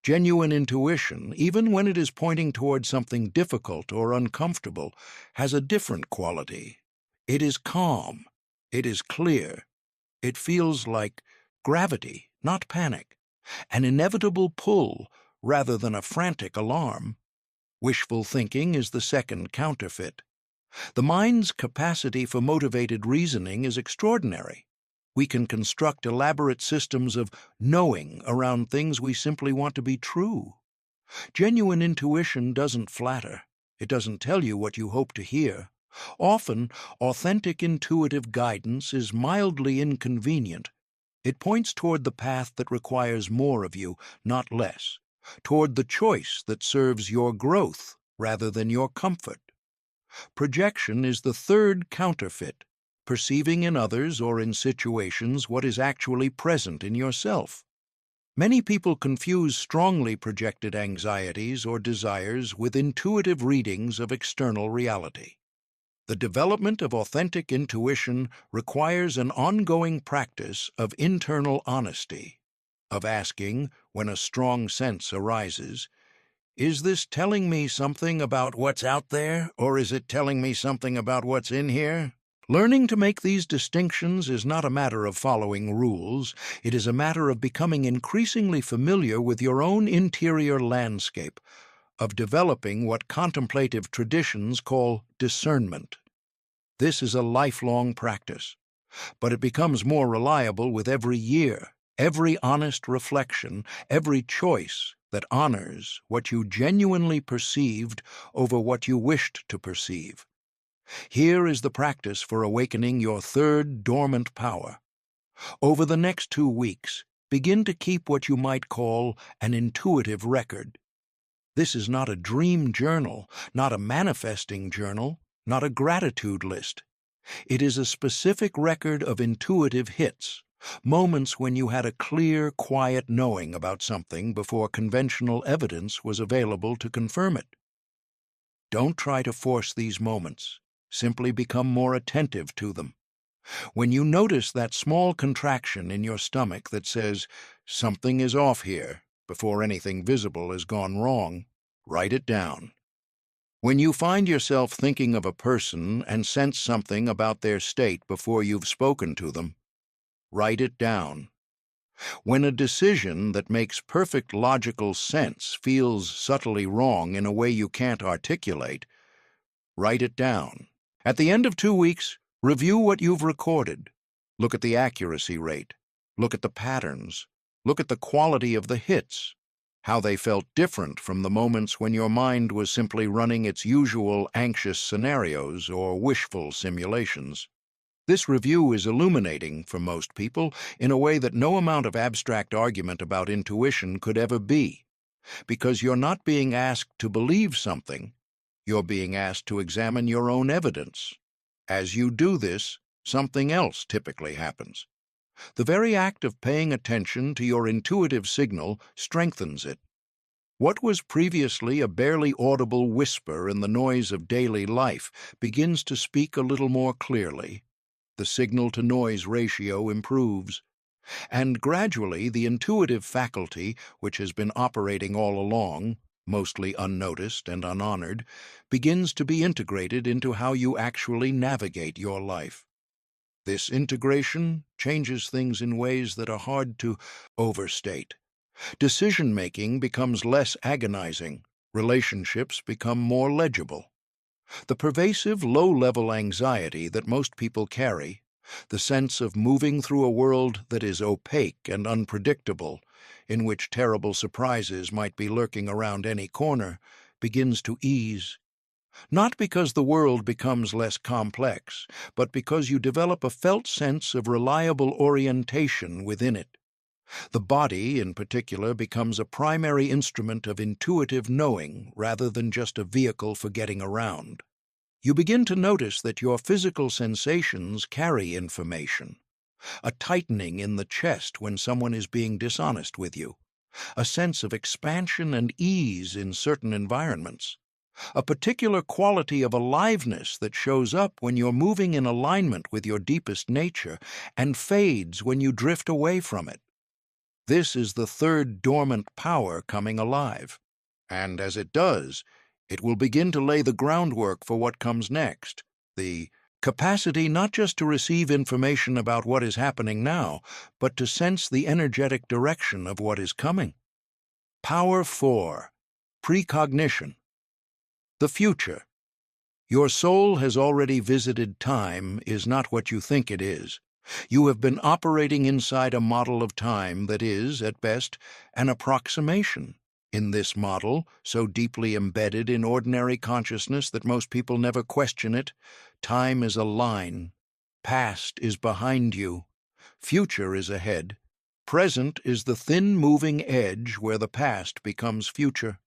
Genuine intuition, even when it is pointing toward something difficult or uncomfortable, has a different quality. It is calm. It is clear. It feels like gravity, not panic, an inevitable pull rather than a frantic alarm. Wishful thinking is the second counterfeit. The mind's capacity for motivated reasoning is extraordinary. We can construct elaborate systems of knowing around things we simply want to be true. Genuine intuition doesn't flatter. It doesn't tell you what you hope to hear. Often, authentic intuitive guidance is mildly inconvenient. It points toward the path that requires more of you, not less, toward the choice that serves your growth rather than your comfort. Projection is the third counterfeit, perceiving in others or in situations what is actually present in yourself. Many people confuse strongly projected anxieties or desires with intuitive readings of external reality. The development of authentic intuition requires an ongoing practice of internal honesty, of asking, when a strong sense arises, is this telling me something about what's out there, or is it telling me something about what's in here? Learning to make these distinctions is not a matter of following rules. It is a matter of becoming increasingly familiar with your own interior landscape, of developing what contemplative traditions call discernment. This is a lifelong practice, but it becomes more reliable with every year, every honest reflection, every choice that honors what you genuinely perceived over what you wished to perceive. Here is the practice for awakening your third dormant power. Over the next 2 weeks, begin to keep what you might call an intuitive record. This is not a dream journal, not a manifesting journal, not a gratitude list. It is a specific record of intuitive hits, moments when you had a clear, quiet knowing about something before conventional evidence was available to confirm it. Don't try to force these moments. Simply become more attentive to them. When you notice that small contraction in your stomach that says, something is off here, before anything visible has gone wrong, write it down. When you find yourself thinking of a person and sense something about their state before you've spoken to them, write it down. When a decision that makes perfect logical sense feels subtly wrong in a way you can't articulate, write it down. At the end of 2 weeks, review what you've recorded. Look at the accuracy rate. Look at the patterns. Look at the quality of the hits, how they felt different from the moments when your mind was simply running its usual anxious scenarios or wishful simulations. This review is illuminating for most people in a way that no amount of abstract argument about intuition could ever be, because you're not being asked to believe something. You're being asked to examine your own evidence. As you do this, something else typically happens. The very act of paying attention to your intuitive signal strengthens it. What was previously a barely audible whisper in the noise of daily life begins to speak a little more clearly. The signal-to-noise ratio improves. And gradually the intuitive faculty, which has been operating all along, mostly unnoticed and unhonored, begins to be integrated into how you actually navigate your life. This integration changes things in ways that are hard to overstate. Decision-making becomes less agonizing. Relationships become more legible. The pervasive low-level anxiety that most people carry, the sense of moving through a world that is opaque and unpredictable, in which terrible surprises might be lurking around any corner, begins to ease. Not because the world becomes less complex, but because you develop a felt sense of reliable orientation within it. The body, in particular, becomes a primary instrument of intuitive knowing rather than just a vehicle for getting around. You begin to notice that your physical sensations carry information. A tightening in the chest when someone is being dishonest with you, a sense of expansion and ease in certain environments, a particular quality of aliveness that shows up when you're moving in alignment with your deepest nature and fades when you drift away from it. This is the third dormant power coming alive, and as it does, it will begin to lay the groundwork for what comes next, the capacity not just to receive information about what is happening now, but to sense the energetic direction of what is coming. Power 4. Precognition. The future. Your soul has already visited time is not what you think it is. You have been operating inside a model of time that is, at best, an approximation. In this model, so deeply embedded in ordinary consciousness that most people never question it, time is a line. Past is behind you. Future is ahead. Present is the thin moving edge where the past becomes future.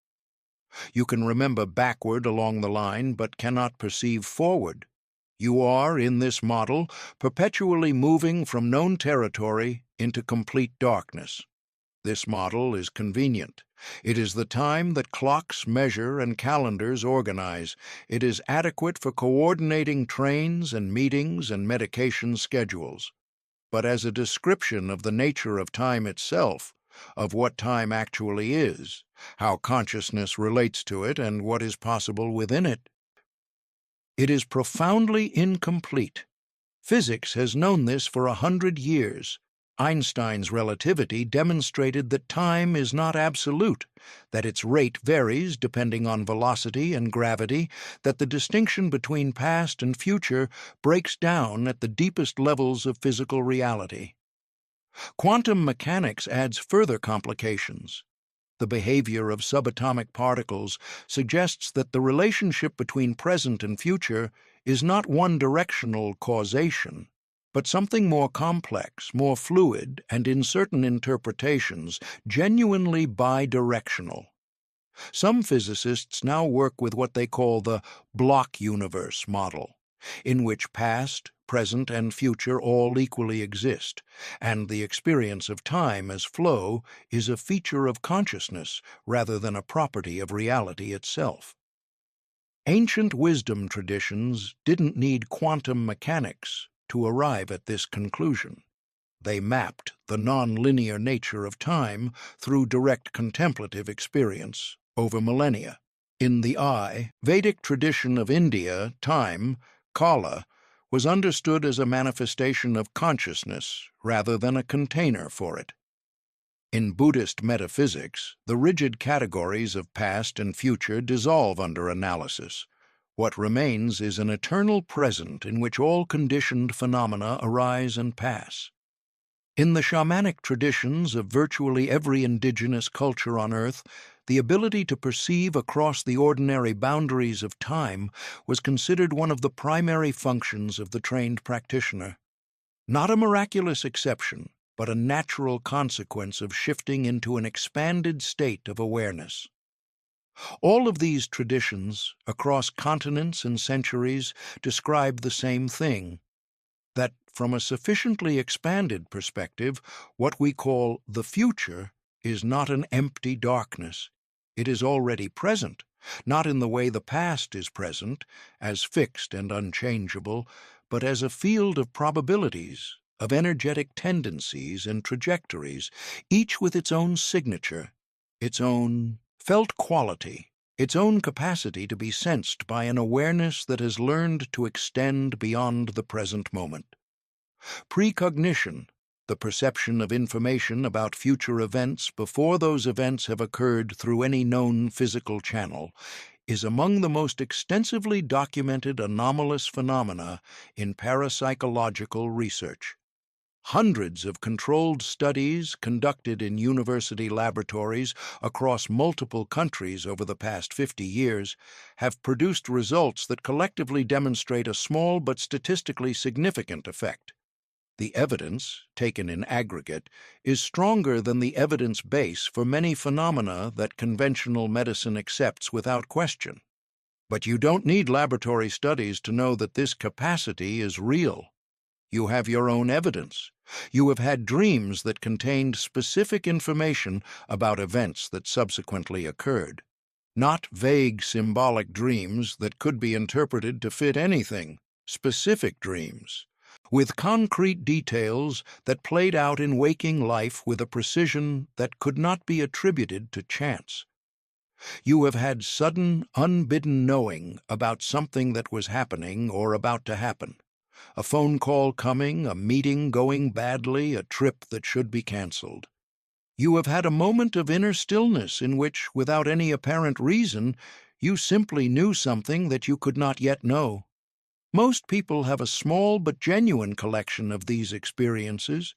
You can remember backward along the line, but cannot perceive forward. You are, in this model, perpetually moving from known territory into complete darkness. This model is convenient. It is the time that clocks measure and calendars organize. It is adequate for coordinating trains and meetings and medication schedules. But as a description of the nature of time itself, of what time actually is, how consciousness relates to it, and what is possible within it, it is profoundly incomplete. Physics has known this for 100 years. Einstein's relativity demonstrated that time is not absolute, that its rate varies depending on velocity and gravity, that the distinction between past and future breaks down at the deepest levels of physical reality. Quantum mechanics adds further complications. The behavior of subatomic particles suggests that the relationship between present and future is not one-directional causation, but something more complex, more fluid, and in certain interpretations, genuinely bidirectional. Some physicists now work with what they call the block universe model, in which past, present, and future all equally exist, and the experience of time as flow is a feature of consciousness rather than a property of reality itself. Ancient wisdom traditions didn't need quantum mechanics to arrive at this conclusion. They mapped the non-linear nature of time through direct contemplative experience over millennia. In the Vedic tradition of India, time, kala, was understood as a manifestation of consciousness rather than a container for it. In Buddhist metaphysics, the rigid categories of past and future dissolve under analysis. What remains is an eternal present in which all conditioned phenomena arise and pass. In the shamanic traditions of virtually every indigenous culture on Earth, the ability to perceive across the ordinary boundaries of time was considered one of the primary functions of the trained practitioner. Not a miraculous exception, but a natural consequence of shifting into an expanded state of awareness. All of these traditions, across continents and centuries, describe the same thing: that from a sufficiently expanded perspective, what we call the future is not an empty darkness. It is already present, not in the way the past is present, as fixed and unchangeable, but as a field of probabilities, of energetic tendencies and trajectories, each with its own signature, its own felt quality, its own capacity to be sensed by an awareness that has learned to extend beyond the present moment. Precognition, the perception of information about future events before those events have occurred through any known physical channel, is among the most extensively documented anomalous phenomena in parapsychological research. Hundreds of controlled studies conducted in university laboratories across multiple countries over the past 50 years have produced results that collectively demonstrate a small but statistically significant effect. The evidence, taken in aggregate, is stronger than the evidence base for many phenomena that conventional medicine accepts without question. But you don't need laboratory studies to know that this capacity is real. You have your own evidence. You have had dreams that contained specific information about events that subsequently occurred. Not vague symbolic dreams that could be interpreted to fit anything, specific dreams, with concrete details that played out in waking life with a precision that could not be attributed to chance. You have had sudden, unbidden knowing about something that was happening or about to happen. A phone call coming, a meeting going badly, a trip that should be canceled. You have had a moment of inner stillness in which, without any apparent reason, you simply knew something that you could not yet know. Most people have a small but genuine collection of these experiences.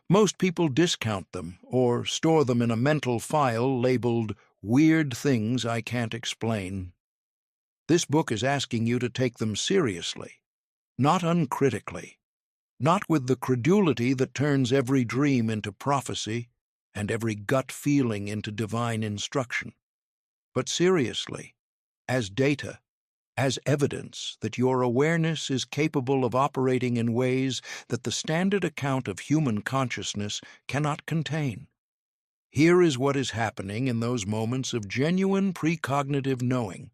Most people discount them or store them in a mental file labeled "Weird Things I Can't Explain." This book is asking you to take them seriously, not uncritically, not with the credulity that turns every dream into prophecy and every gut feeling into divine instruction, but seriously, as data, as evidence that your awareness is capable of operating in ways that the standard account of human consciousness cannot contain. Here is what is happening in those moments of genuine precognitive knowing.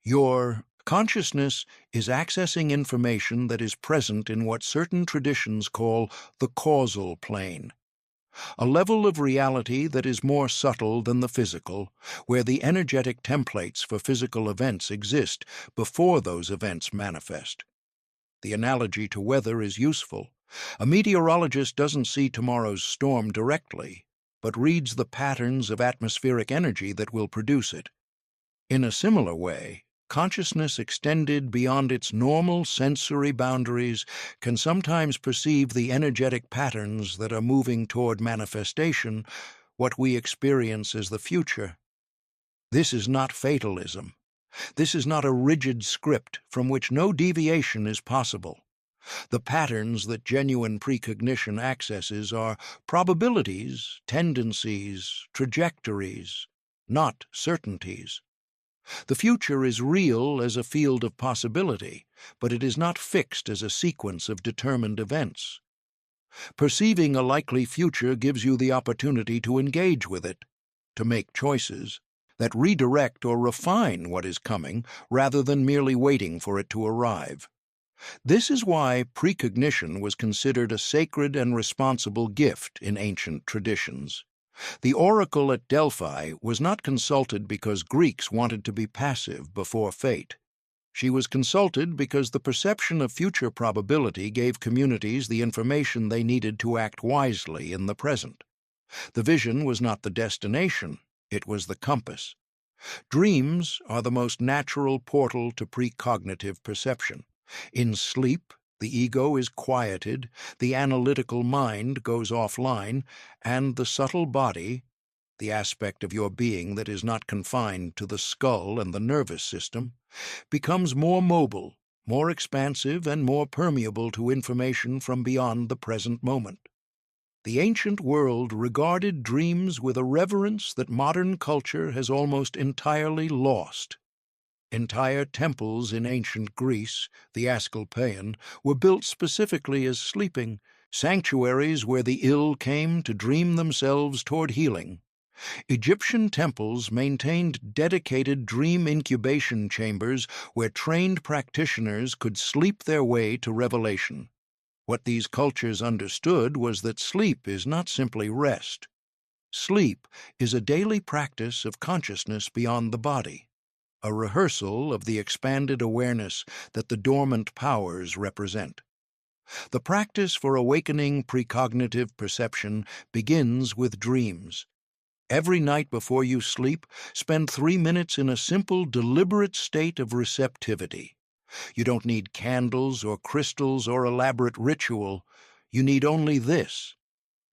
Your consciousness is accessing information that is present in what certain traditions call the causal plane, a level of reality that is more subtle than the physical, where the energetic templates for physical events exist before those events manifest. The analogy to weather is useful. A meteorologist doesn't see tomorrow's storm directly, but reads the patterns of atmospheric energy that will produce it. In a similar way, consciousness extended beyond its normal sensory boundaries can sometimes perceive the energetic patterns that are moving toward manifestation, what we experience as the future. This is not fatalism. This is not a rigid script from which no deviation is possible. The patterns that genuine precognition accesses are probabilities, tendencies, trajectories, not certainties. The future is real as a field of possibility, but it is not fixed as a sequence of determined events. Perceiving a likely future gives you the opportunity to engage with it, to make choices that redirect or refine what is coming rather than merely waiting for it to arrive. This is why precognition was considered a sacred and responsible gift in ancient traditions. The oracle at Delphi was not consulted because Greeks wanted to be passive before fate. She was consulted because the perception of future probability gave communities the information they needed to act wisely in the present. The vision was not the destination, it was the compass. Dreams are the most natural portal to precognitive perception. In sleep, the ego is quieted, the analytical mind goes offline, and the subtle body, the aspect of your being that is not confined to the skull and the nervous system, becomes more mobile, more expansive, and more permeable to information from beyond the present moment. The ancient world regarded dreams with a reverence that modern culture has almost entirely lost. Entire temples in ancient Greece, the Asclepieion, were built specifically as sleeping sanctuaries where the ill came to dream themselves toward healing. Egyptian temples maintained dedicated dream incubation chambers where trained practitioners could sleep their way to revelation. What these cultures understood was that sleep is not simply rest. Sleep is a daily practice of consciousness beyond the body, a rehearsal of the expanded awareness that the dormant powers represent. The practice for awakening precognitive perception begins with dreams. Every night before you sleep, spend 3 minutes in a simple, deliberate state of receptivity. You don't need candles or crystals or elaborate ritual. You need only this.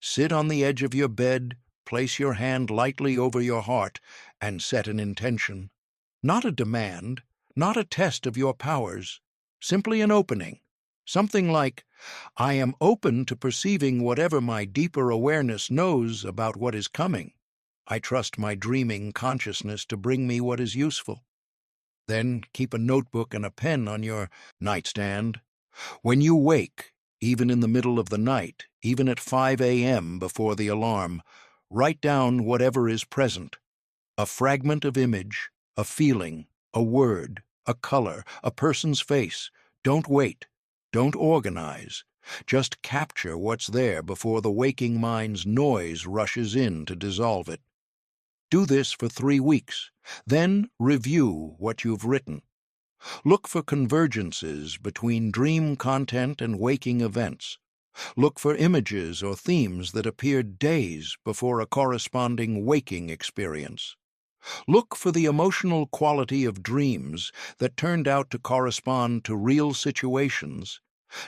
Sit on the edge of your bed, place your hand lightly over your heart, and set an intention. Not a demand, not a test of your powers, simply an opening. Something like, I am open to perceiving whatever my deeper awareness knows about what is coming. I trust my dreaming consciousness to bring me what is useful. Then keep a notebook and a pen on your nightstand. When you wake, even in the middle of the night, even at 5 a.m. before the alarm, write down whatever is present. A fragment of image, a feeling, a word, a color, a person's face. Don't wait. Don't organize. Just capture what's there before the waking mind's noise rushes in to dissolve it. Do this for 3 weeks. Then review what you've written. Look for convergences between dream content and waking events. Look for images or themes that appeared days before a corresponding waking experience. Look for the emotional quality of dreams that turned out to correspond to real situations,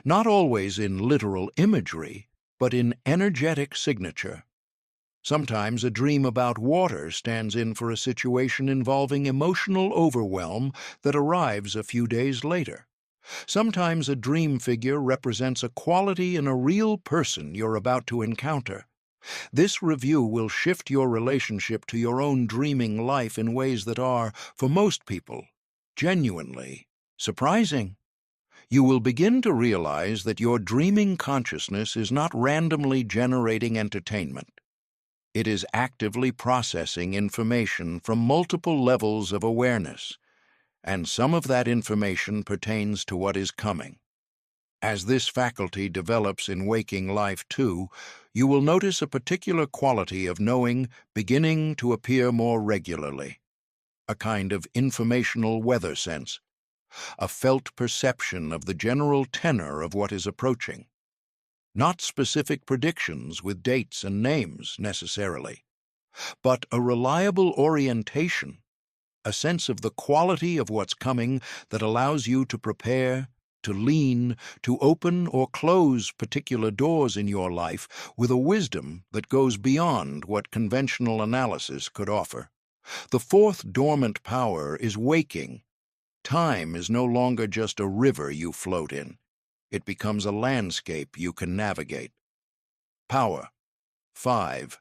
not always in literal imagery, but in energetic signature. Sometimes a dream about water stands in for a situation involving emotional overwhelm that arrives a few days later. Sometimes a dream figure represents a quality in a real person you're about to encounter. This review will shift your relationship to your own dreaming life in ways that are, for most people, genuinely surprising. You will begin to realize that your dreaming consciousness is not randomly generating entertainment. It is actively processing information from multiple levels of awareness, and some of that information pertains to what is coming. As this faculty develops in waking life too, you will notice a particular quality of knowing beginning to appear more regularly, a kind of informational weather sense, a felt perception of the general tenor of what is approaching. Not specific predictions with dates and names, necessarily, but a reliable orientation, a sense of the quality of what's coming that allows you to prepare, to lean, to open or close particular doors in your life with a wisdom that goes beyond what conventional analysis could offer. The fourth dormant power is waking. Time is no longer just a river you float in. It becomes a landscape you can navigate. Power. 5.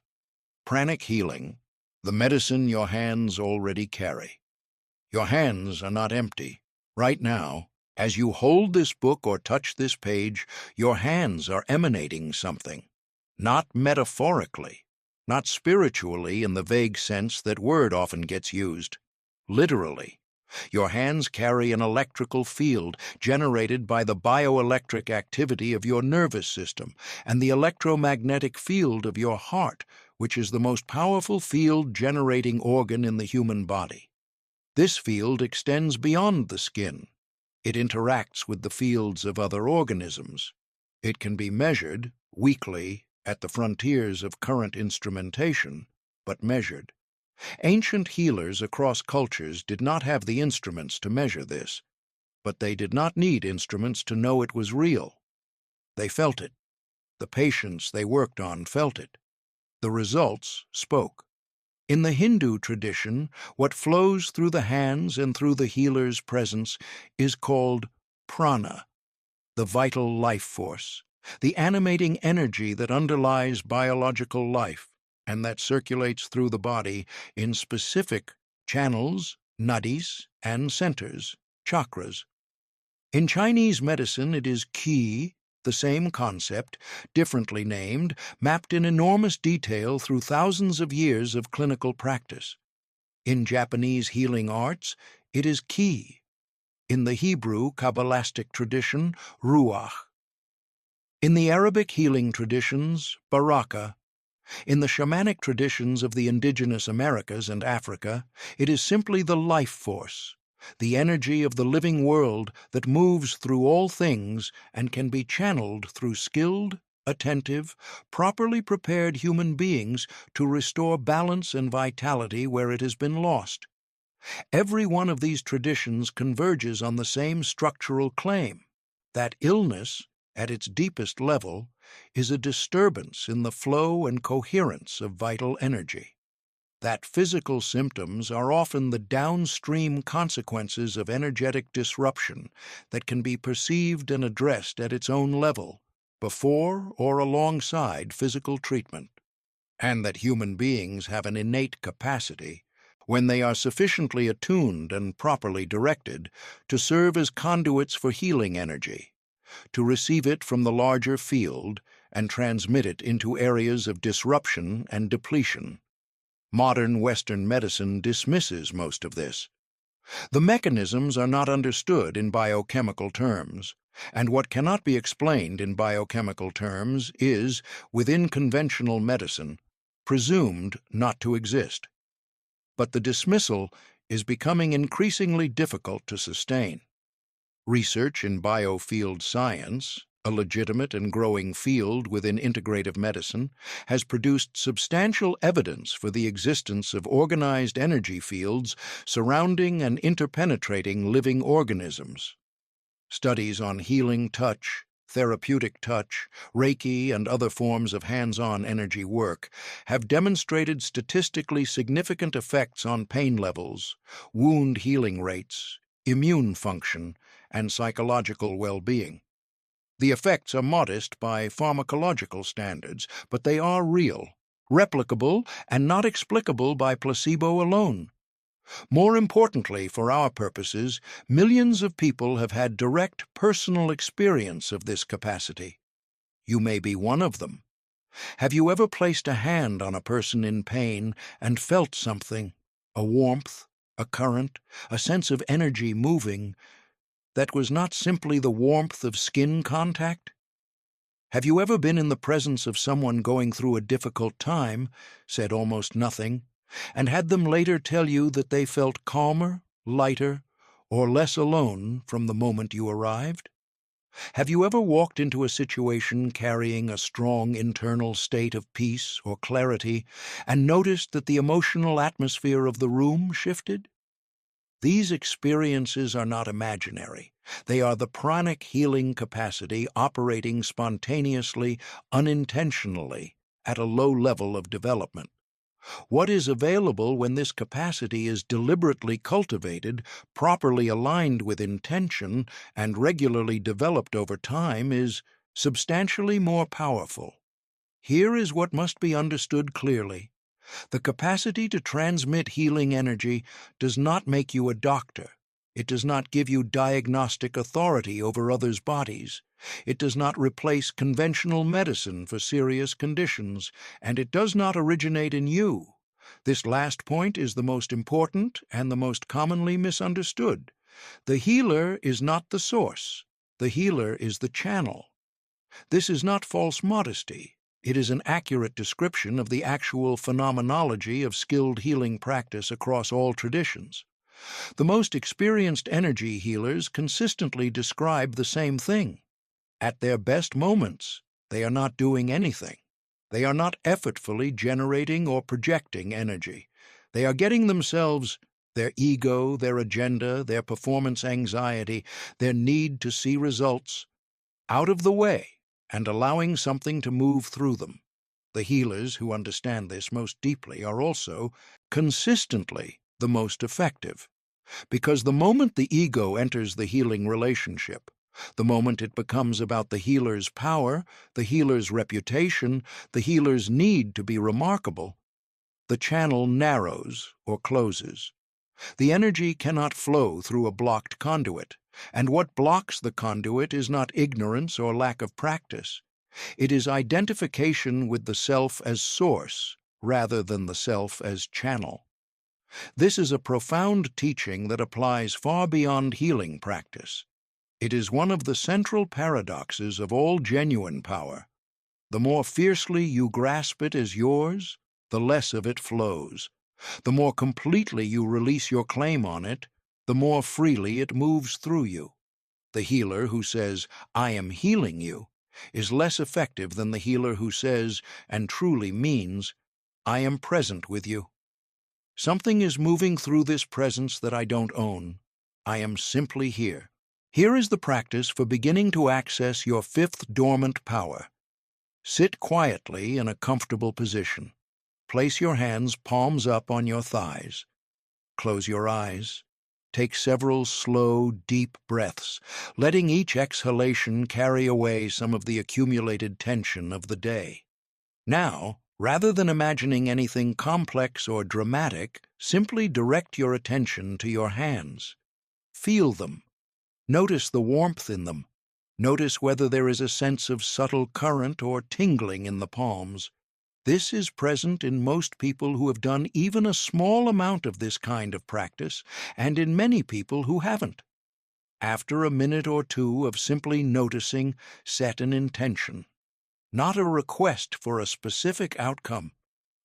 Pranic healing, the medicine your hands already carry. Your hands are not empty. Right now, as you hold this book or touch this page, your hands are emanating something. Not metaphorically, not spiritually in the vague sense that word often gets used. Literally. Your hands carry an electrical field generated by the bioelectric activity of your nervous system and the electromagnetic field of your heart, which is the most powerful field-generating organ in the human body. This field extends beyond the skin. It interacts with the fields of other organisms. It can be measured, weakly, at the frontiers of current instrumentation, but measured. Ancient healers across cultures did not have the instruments to measure this, but they did not need instruments to know it was real. They felt it. The patients they worked on felt it. The results spoke. In the Hindu tradition, what flows through the hands and through the healer's presence is called prana, the vital life force, the animating energy that underlies biological life and that circulates through the body in specific channels, nadis, and centers, chakras. In Chinese medicine, it is qi, the same concept, differently named, mapped in enormous detail through thousands of years of clinical practice. In Japanese healing arts, it is ki. In the Hebrew Kabbalistic tradition, ruach. In the Arabic healing traditions, baraka. In the shamanic traditions of the indigenous Americas and Africa, it is simply the life force, the energy of the living world that moves through all things and can be channeled through skilled, attentive, properly prepared human beings to restore balance and vitality where it has been lost. Every one of these traditions converges on the same structural claim, that illness, at its deepest level, is a disturbance in the flow and coherence of vital energy. That physical symptoms are often the downstream consequences of energetic disruption that can be perceived and addressed at its own level, before or alongside physical treatment, and that human beings have an innate capacity, when they are sufficiently attuned and properly directed, to serve as conduits for healing energy, to receive it from the larger field and transmit it into areas of disruption and depletion. Modern Western medicine dismisses most of this. The mechanisms are not understood in biochemical terms, and what cannot be explained in biochemical terms is, within conventional medicine, presumed not to exist. But the dismissal is becoming increasingly difficult to sustain. Research in biofield science, a legitimate and growing field within integrative medicine, has produced substantial evidence for the existence of organized energy fields surrounding and interpenetrating living organisms. Studies on healing touch, therapeutic touch, Reiki, and other forms of hands-on energy work have demonstrated statistically significant effects on pain levels, wound healing rates, immune function, and psychological well-being. The effects are modest by pharmacological standards, but they are real, replicable, and not explicable by placebo alone. More importantly, for our purposes, millions of people have had direct personal experience of this capacity. You may be one of them. Have you ever placed a hand on a person in pain and felt something, a warmth, a current, a sense of energy moving, that was not simply the warmth of skin contact? Have you ever been in the presence of someone going through a difficult time, said almost nothing, and had them later tell you that they felt calmer, lighter, or less alone from the moment you arrived? Have you ever walked into a situation carrying a strong internal state of peace or clarity and noticed that the emotional atmosphere of the room shifted? These experiences are not imaginary. They are the pranic healing capacity operating spontaneously, unintentionally, at a low level of development. What is available when this capacity is deliberately cultivated, properly aligned with intention, and regularly developed over time is substantially more powerful. Here is what must be understood clearly. The capacity to transmit healing energy does not make you a doctor. It does not give you diagnostic authority over others' bodies. It does not replace conventional medicine for serious conditions, and it does not originate in you. This last point is the most important and the most commonly misunderstood. The healer is not the source. The healer is the channel. This is not false modesty. It is an accurate description of the actual phenomenology of skilled healing practice across all traditions. The most experienced energy healers consistently describe the same thing. At their best moments, they are not doing anything. They are not effortfully generating or projecting energy. They are getting themselves, their ego, their agenda, their performance anxiety, their need to see results, out of the way and allowing something to move through them. The healers who understand this most deeply are also, consistently, the most effective. Because the moment the ego enters the healing relationship, the moment it becomes about the healer's power, the healer's reputation, the healer's need to be remarkable, the channel narrows or closes. The energy cannot flow through a blocked conduit, and what blocks the conduit is not ignorance or lack of practice. It is identification with the self as source rather than the self as channel. This is a profound teaching that applies far beyond healing practice. It is one of the central paradoxes of all genuine power. The more fiercely you grasp it as yours, the less of it flows. The more completely you release your claim on it, the more freely it moves through you. The healer who says, "I am healing you," is less effective than the healer who says, and truly means, "I am present with you. Something is moving through this presence that I don't own. I am simply here." Here is the practice for beginning to access your fifth dormant power. Sit quietly in a comfortable position. Place your hands palms up on your thighs. Close your eyes. Take several slow, deep breaths, letting each exhalation carry away some of the accumulated tension of the day. Now, rather than imagining anything complex or dramatic, simply direct your attention to your hands. Feel them. Notice the warmth in them. Notice whether there is a sense of subtle current or tingling in the palms. This is present in most people who have done even a small amount of this kind of practice, and in many people who haven't. After a minute or two of simply noticing, set an intention. Not a request for a specific outcome.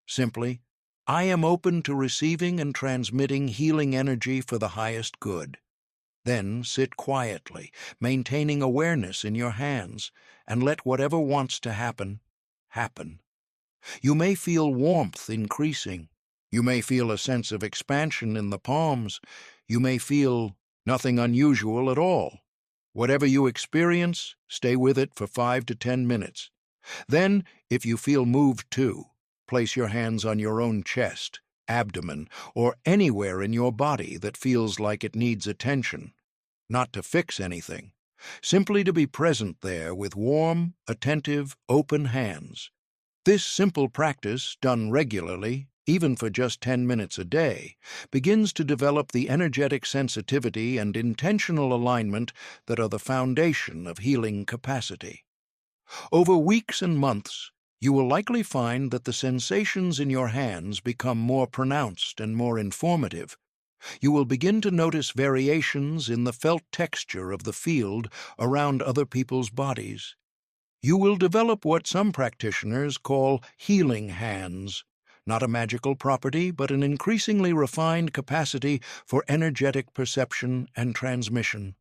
Simply, I am open to receiving and transmitting healing energy for the highest good. Then sit quietly, maintaining awareness in your hands, and let whatever wants to happen, happen. You may feel warmth increasing. You may feel a sense of expansion in the palms. You may feel nothing unusual at all. Whatever you experience, stay with it for 5 to 10 minutes. Then, if you feel moved too, place your hands on your own chest, abdomen, or anywhere in your body that feels like it needs attention. Not to fix anything, simply to be present there with warm, attentive, open hands. This simple practice, done regularly, even for just 10 minutes a day, begins to develop the energetic sensitivity and intentional alignment that are the foundation of healing capacity. Over weeks and months, You will likely find that the sensations in your hands become more pronounced and more informative. You will begin to notice variations in the felt texture of the field around other people's bodies. You will develop what some practitioners call healing hands, not a magical property, but an increasingly refined capacity for energetic perception and transmission.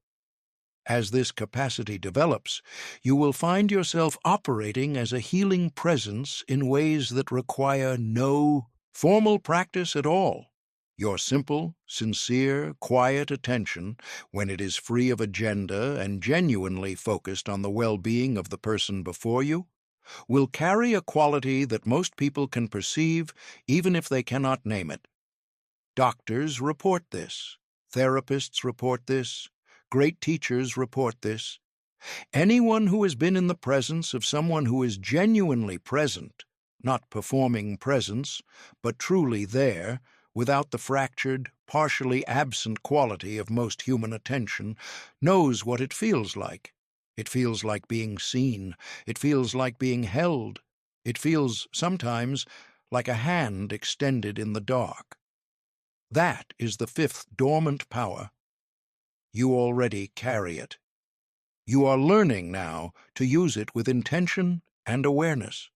As this capacity develops, you will find yourself operating as a healing presence in ways that require no formal practice at all. Your simple, sincere, quiet attention, when it is free of agenda and genuinely focused on the well-being of the person before you, will carry a quality that most people can perceive even if they cannot name it. Doctors report this. Therapists report this. Great teachers report this. Anyone who has been in the presence of someone who is genuinely present, not performing presence, but truly there, without the fractured, partially absent quality of most human attention, knows what it feels like. It feels like being seen. It feels like being held. It feels, sometimes, like a hand extended in the dark. That is the fifth dormant power. You already carry it. You are learning now to use it with intention and awareness.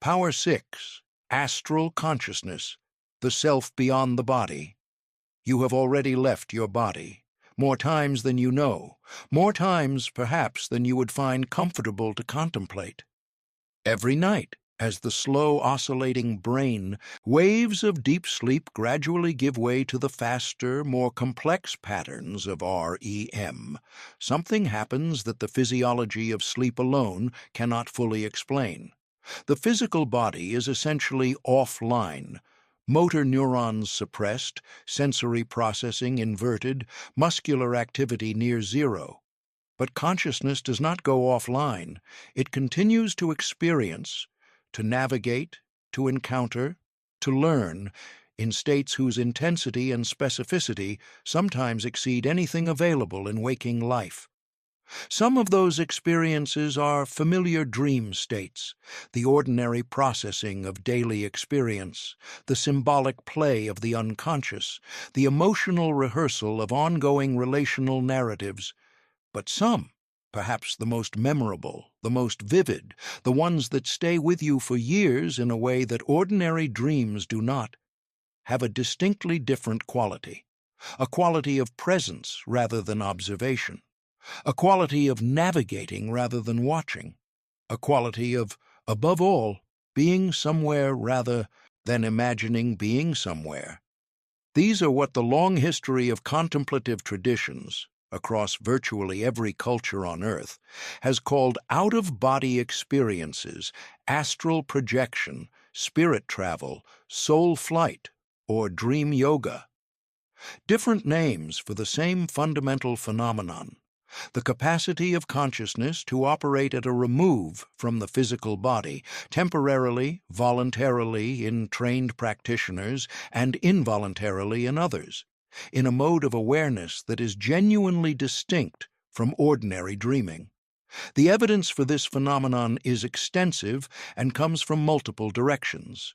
Power 6, astral consciousness, the self beyond the body. You have already left your body, more times than you know, more times, perhaps, than you would find comfortable to contemplate. Every night, as the slow oscillating brain, waves of deep sleep gradually give way to the faster, more complex patterns of REM. Something happens that the physiology of sleep alone cannot fully explain. The physical body is essentially offline. Motor neurons suppressed, sensory processing inverted, muscular activity near zero. But consciousness does not go offline. It continues to experience, to navigate, to encounter, to learn, in states whose intensity and specificity sometimes exceed anything available in waking life. Some of those experiences are familiar dream states, the ordinary processing of daily experience, the symbolic play of the unconscious, the emotional rehearsal of ongoing relational narratives. But some, perhaps the most memorable, the most vivid, the ones that stay with you for years in a way that ordinary dreams do not, have a distinctly different quality, a quality of presence rather than observation, a quality of navigating rather than watching, a quality of, above all, being somewhere rather than imagining being somewhere. These are what the long history of contemplative traditions, across virtually every culture on Earth, has called out-of-body experiences, astral projection, spirit travel, soul flight, or dream yoga. Different names for the same fundamental phenomenon, the capacity of consciousness to operate at a remove from the physical body, temporarily, voluntarily in trained practitioners, and involuntarily in others, in a mode of awareness that is genuinely distinct from ordinary dreaming. The evidence for this phenomenon is extensive and comes from multiple directions.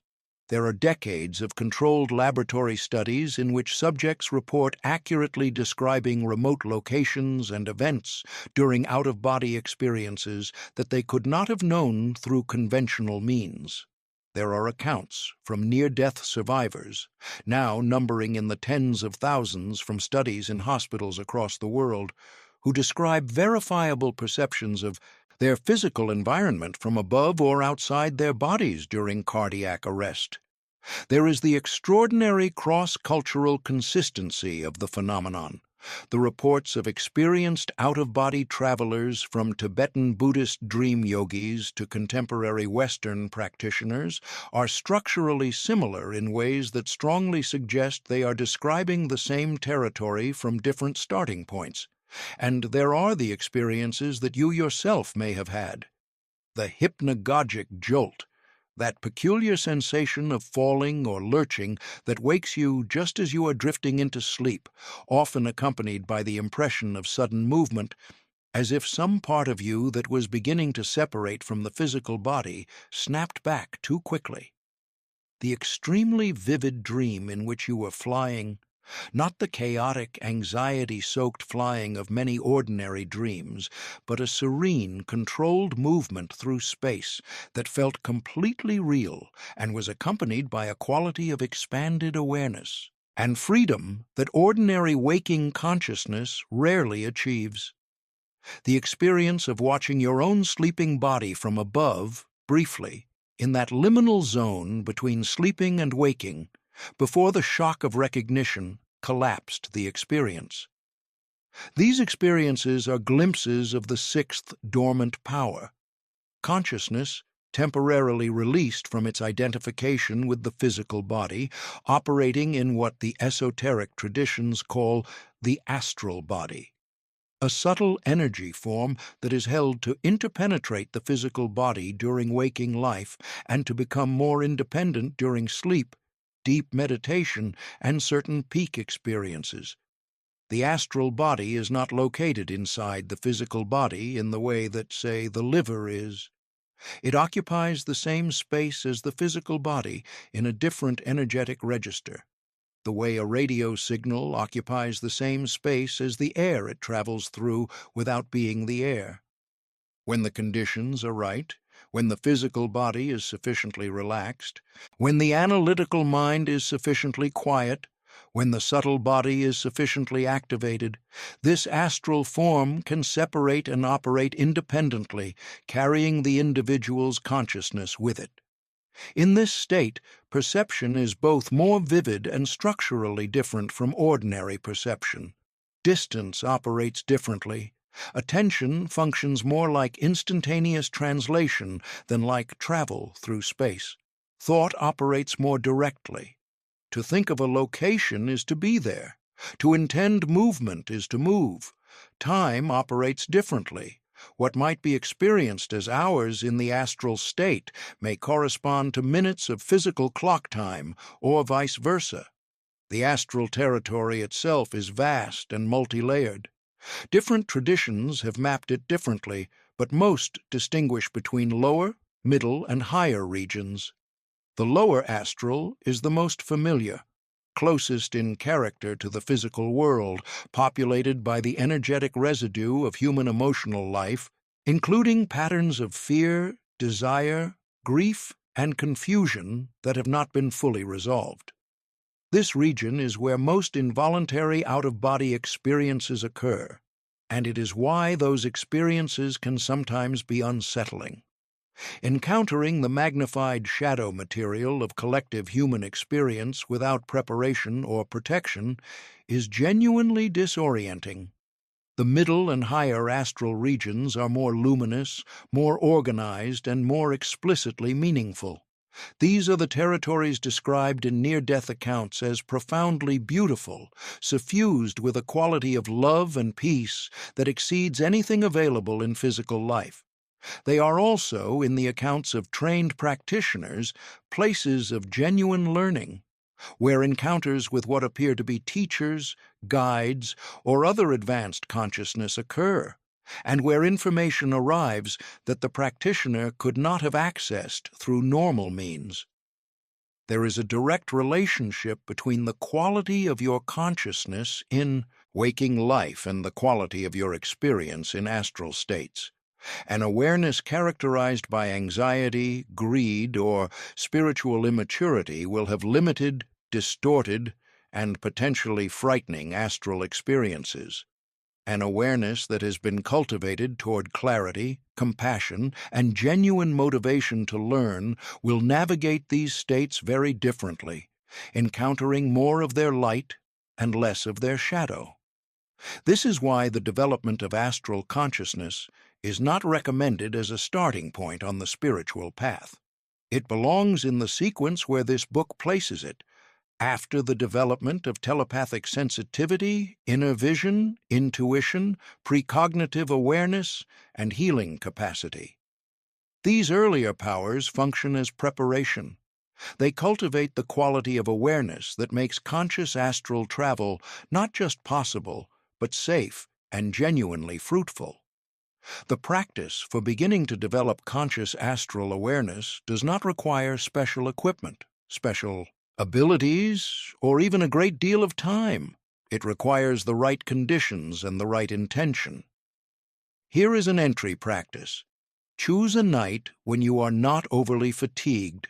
There are decades of controlled laboratory studies in which subjects report accurately describing remote locations and events during out-of-body experiences that they could not have known through conventional means. There are accounts from near-death survivors, now numbering in the tens of thousands from studies in hospitals across the world, who describe verifiable perceptions of their physical environment from above or outside their bodies during cardiac arrest. There is the extraordinary cross-cultural consistency of the phenomenon. The reports of experienced out-of-body travelers, from Tibetan Buddhist dream yogis to contemporary Western practitioners, are structurally similar in ways that strongly suggest they are describing the same territory from different starting points. And there are the experiences that you yourself may have had. The hypnagogic jolt, that peculiar sensation of falling or lurching that wakes you just as you are drifting into sleep, often accompanied by the impression of sudden movement. as if some part of you that was beginning to separate from the physical body snapped back too quickly. The extremely vivid dream in which you were flying, not the chaotic, anxiety-soaked flying of many ordinary dreams, but a serene, controlled movement through space that felt completely real and was accompanied by a quality of expanded awareness and freedom that ordinary waking consciousness rarely achieves. The experience of watching your own sleeping body from above, briefly, in that liminal zone between sleeping and waking, before the shock of recognition collapsed the experience. These experiences are glimpses of the sixth dormant power, consciousness temporarily released from its identification with the physical body, operating in what the esoteric traditions call the astral body, a subtle energy form that is held to interpenetrate the physical body during waking life and to become more independent during sleep, deep meditation, and certain peak experiences. The astral body is not located inside the physical body in the way that, say, the liver is. It occupies the same space as the physical body in a different energetic register, the way a radio signal occupies the same space as the air it travels through without being the air. When the conditions are right, when the physical body is sufficiently relaxed, when the analytical mind is sufficiently quiet, when the subtle body is sufficiently activated, this astral form can separate and operate independently, carrying the individual's consciousness with it. In this state, perception is both more vivid and structurally different from ordinary perception. Distance operates differently. Attention functions more like instantaneous translation than like travel through space. Thought operates more directly. To think of a location is to be there. To intend movement is to move. Time operates differently. What might be experienced as hours in the astral state may correspond to minutes of physical clock time, or vice versa. The astral territory itself is vast and multi-layered. Different traditions have mapped it differently, but most distinguish between lower, middle, and higher regions. The lower astral is the most familiar, closest in character to the physical world, populated by the energetic residue of human emotional life, including patterns of fear, desire, grief, and confusion that have not been fully resolved. This region is where most involuntary out-of-body experiences occur, and it is why those experiences can sometimes be unsettling. Encountering the magnified shadow material of collective human experience without preparation or protection is genuinely disorienting. The middle and higher astral regions are more luminous, more organized, and more explicitly meaningful. These are the territories described in near-death accounts as profoundly beautiful, suffused with a quality of love and peace that exceeds anything available in physical life. They are also, in the accounts of trained practitioners, places of genuine learning, where encounters with what appear to be teachers, guides, or other advanced consciousness occur, and where information arrives that the practitioner could not have accessed through normal means. There is a direct relationship between the quality of your consciousness in waking life and the quality of your experience in astral states. An awareness characterized by anxiety, greed, or spiritual immaturity will have limited, distorted, and potentially frightening astral experiences. An awareness that has been cultivated toward clarity, compassion, and genuine motivation to learn will navigate these states very differently, encountering more of their light and less of their shadow. This is why the development of astral consciousness is not recommended as a starting point on the spiritual path. It belongs in the sequence where this book places it, after the development of telepathic sensitivity, inner vision, intuition, precognitive awareness, and healing capacity. These earlier powers function as preparation. They cultivate the quality of awareness that makes conscious astral travel not just possible, but safe and genuinely fruitful. The practice for beginning to develop conscious astral awareness does not require special equipment, special abilities, or even a great deal of time. It requires the right conditions and the right intention. Here is an entry practice. Choose a night when you are not overly fatigued.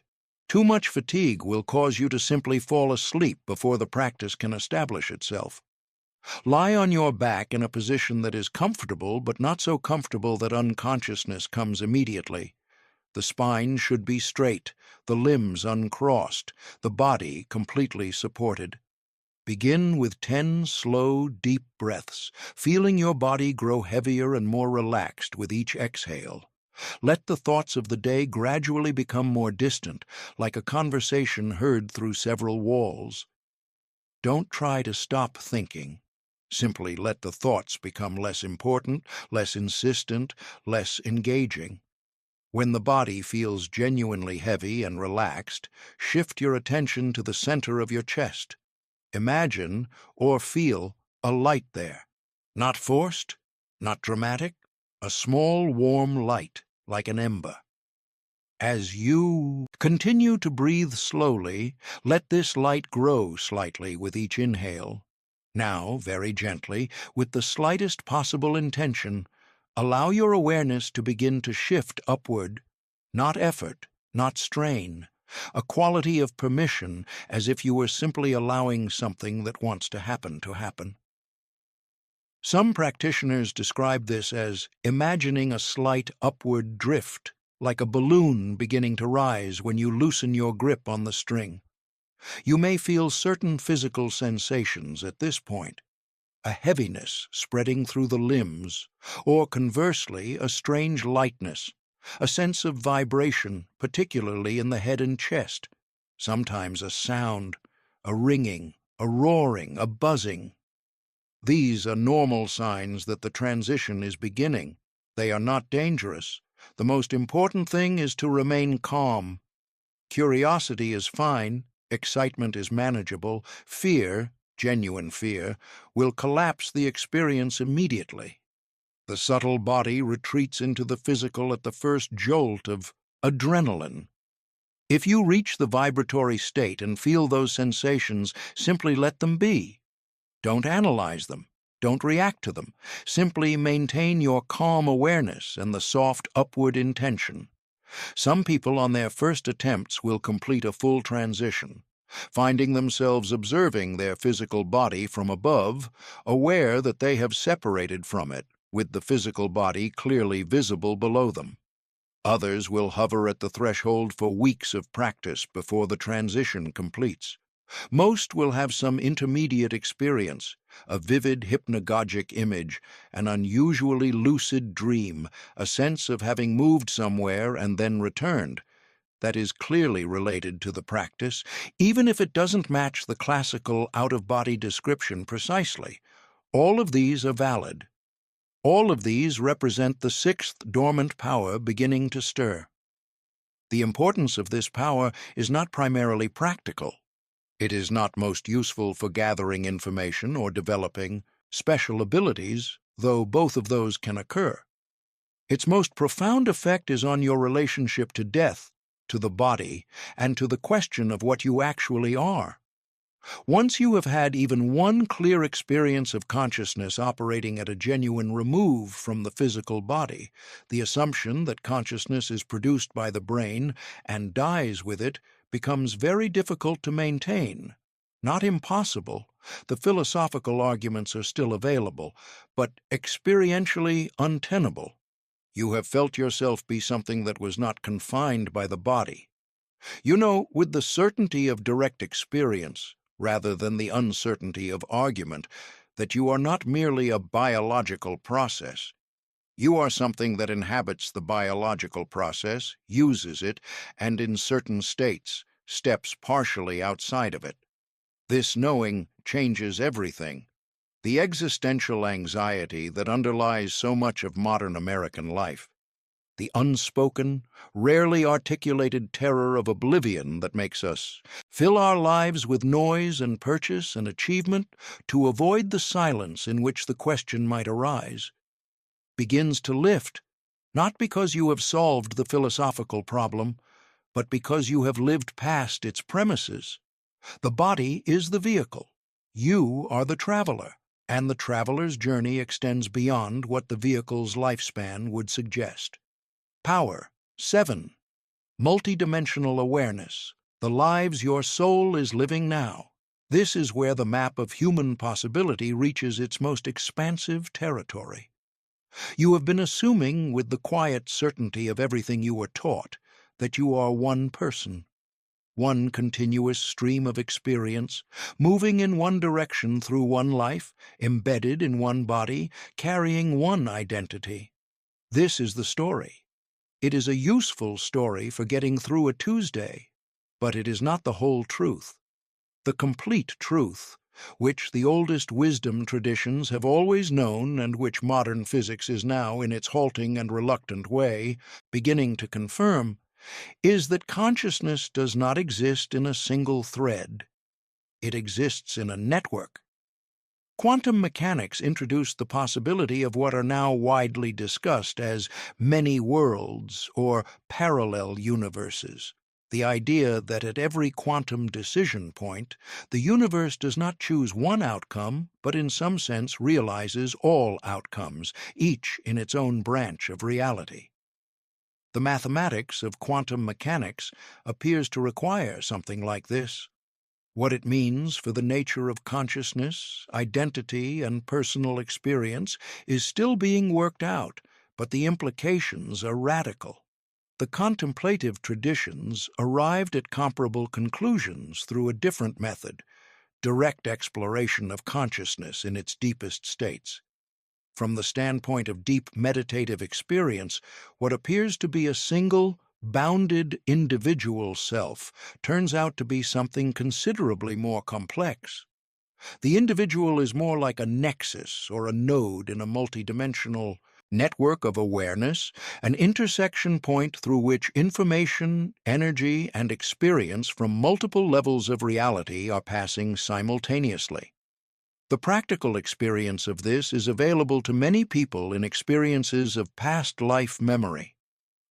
Too much fatigue will cause you to simply fall asleep before the practice can establish itself. Lie on your back in a position that is comfortable, but not so comfortable that unconsciousness comes immediately. The spine should be straight, the limbs uncrossed, the body completely supported. Begin with 10 slow, deep breaths, feeling your body grow heavier and more relaxed with each exhale. Let the thoughts of the day gradually become more distant, like a conversation heard through several walls. Don't try to stop thinking. Simply let the thoughts become less important, less insistent, less engaging. When the body feels genuinely heavy and relaxed, shift your attention to the center of your chest. Imagine or feel a light there. Not forced, not dramatic, a small warm light, like an ember. As you continue to breathe slowly, let this light grow slightly with each inhale. Now, very gently, with the slightest possible intention, allow your awareness to begin to shift upward, not effort, not strain, a quality of permission, as if you were simply allowing something that wants to happen. Some practitioners describe this as imagining a slight upward drift, like a balloon beginning to rise when you loosen your grip on the string. You may feel certain physical sensations at this point, a heaviness spreading through the limbs, or conversely, a strange lightness, a sense of vibration, particularly in the head and chest, sometimes a sound, a ringing, a roaring, a buzzing. These are normal signs that the transition is beginning. They are not dangerous. The most important thing is to remain calm. Curiosity is fine, excitement is manageable, fear, genuine fear, will collapse the experience immediately. The subtle body retreats into the physical at the first jolt of adrenaline. If you reach the vibratory state and feel those sensations, simply let them be. Don't analyze them. Don't react to them. Simply maintain your calm awareness and the soft upward intention. Some people on their first attempts will complete a full transition, finding themselves observing their physical body from above, aware that they have separated from it, with the physical body clearly visible below them. Others will hover at the threshold for weeks of practice before the transition completes. Most will have some intermediate experience, a vivid hypnagogic image, an unusually lucid dream, a sense of having moved somewhere and then returned. That is clearly related to the practice, even if it doesn't match the classical out-of-body description precisely. All of these are valid. All of these represent the sixth dormant power beginning to stir. The importance of this power is not primarily practical. It is not most useful for gathering information or developing special abilities, though both of those can occur. Its most profound effect is on your relationship to death, to the body, and to the question of what you actually are. Once you have had even one clear experience of consciousness operating at a genuine remove from the physical body, the assumption that consciousness is produced by the brain and dies with it becomes very difficult to maintain. Not impossible, the philosophical arguments are still available, but experientially untenable. You have felt yourself be something that was not confined by the body. You know, with the certainty of direct experience, rather than the uncertainty of argument, that you are not merely a biological process. You are something that inhabits the biological process, uses it, and in certain states, steps partially outside of it. This knowing changes everything. The existential anxiety that underlies so much of modern American life. The unspoken, rarely articulated terror of oblivion that makes us fill our lives with noise and purchase and achievement to avoid the silence in which the question might arise. begins to lift, not because you have solved the philosophical problem, but because you have lived past its premises. The body is the vehicle. You are the traveler, and the traveler's journey extends beyond what the vehicle's lifespan would suggest. Power 7. Multidimensional awareness, the lives your soul is living now. This is where the map of human possibility reaches its most expansive territory. You have been assuming, with the quiet certainty of everything you were taught, that you are one person, one continuous stream of experience, moving in one direction through one life, embedded in one body, carrying one identity. This is the story. It is a useful story for getting through a Tuesday, but it is not the whole truth. The complete truth, which the oldest wisdom traditions have always known and which modern physics is now, in its halting and reluctant way, beginning to confirm, is that consciousness does not exist in a single thread. It exists in a network. Quantum mechanics introduced the possibility of what are now widely discussed as many worlds or parallel universes. The idea that at every quantum decision point, the universe does not choose one outcome, but in some sense realizes all outcomes, each in its own branch of reality. The mathematics of quantum mechanics appears to require something like this. What it means for the nature of consciousness, identity, and personal experience is still being worked out, but the implications are radical. The contemplative traditions arrived at comparable conclusions through a different method, direct exploration of consciousness in its deepest states. From the standpoint of deep meditative experience, what appears to be a single, bounded individual self turns out to be something considerably more complex. The individual is more like a nexus or a node in a multidimensional network of awareness, an intersection point through which information, energy, and experience from multiple levels of reality are passing simultaneously. The practical experience of this is available to many people in experiences of past life memory.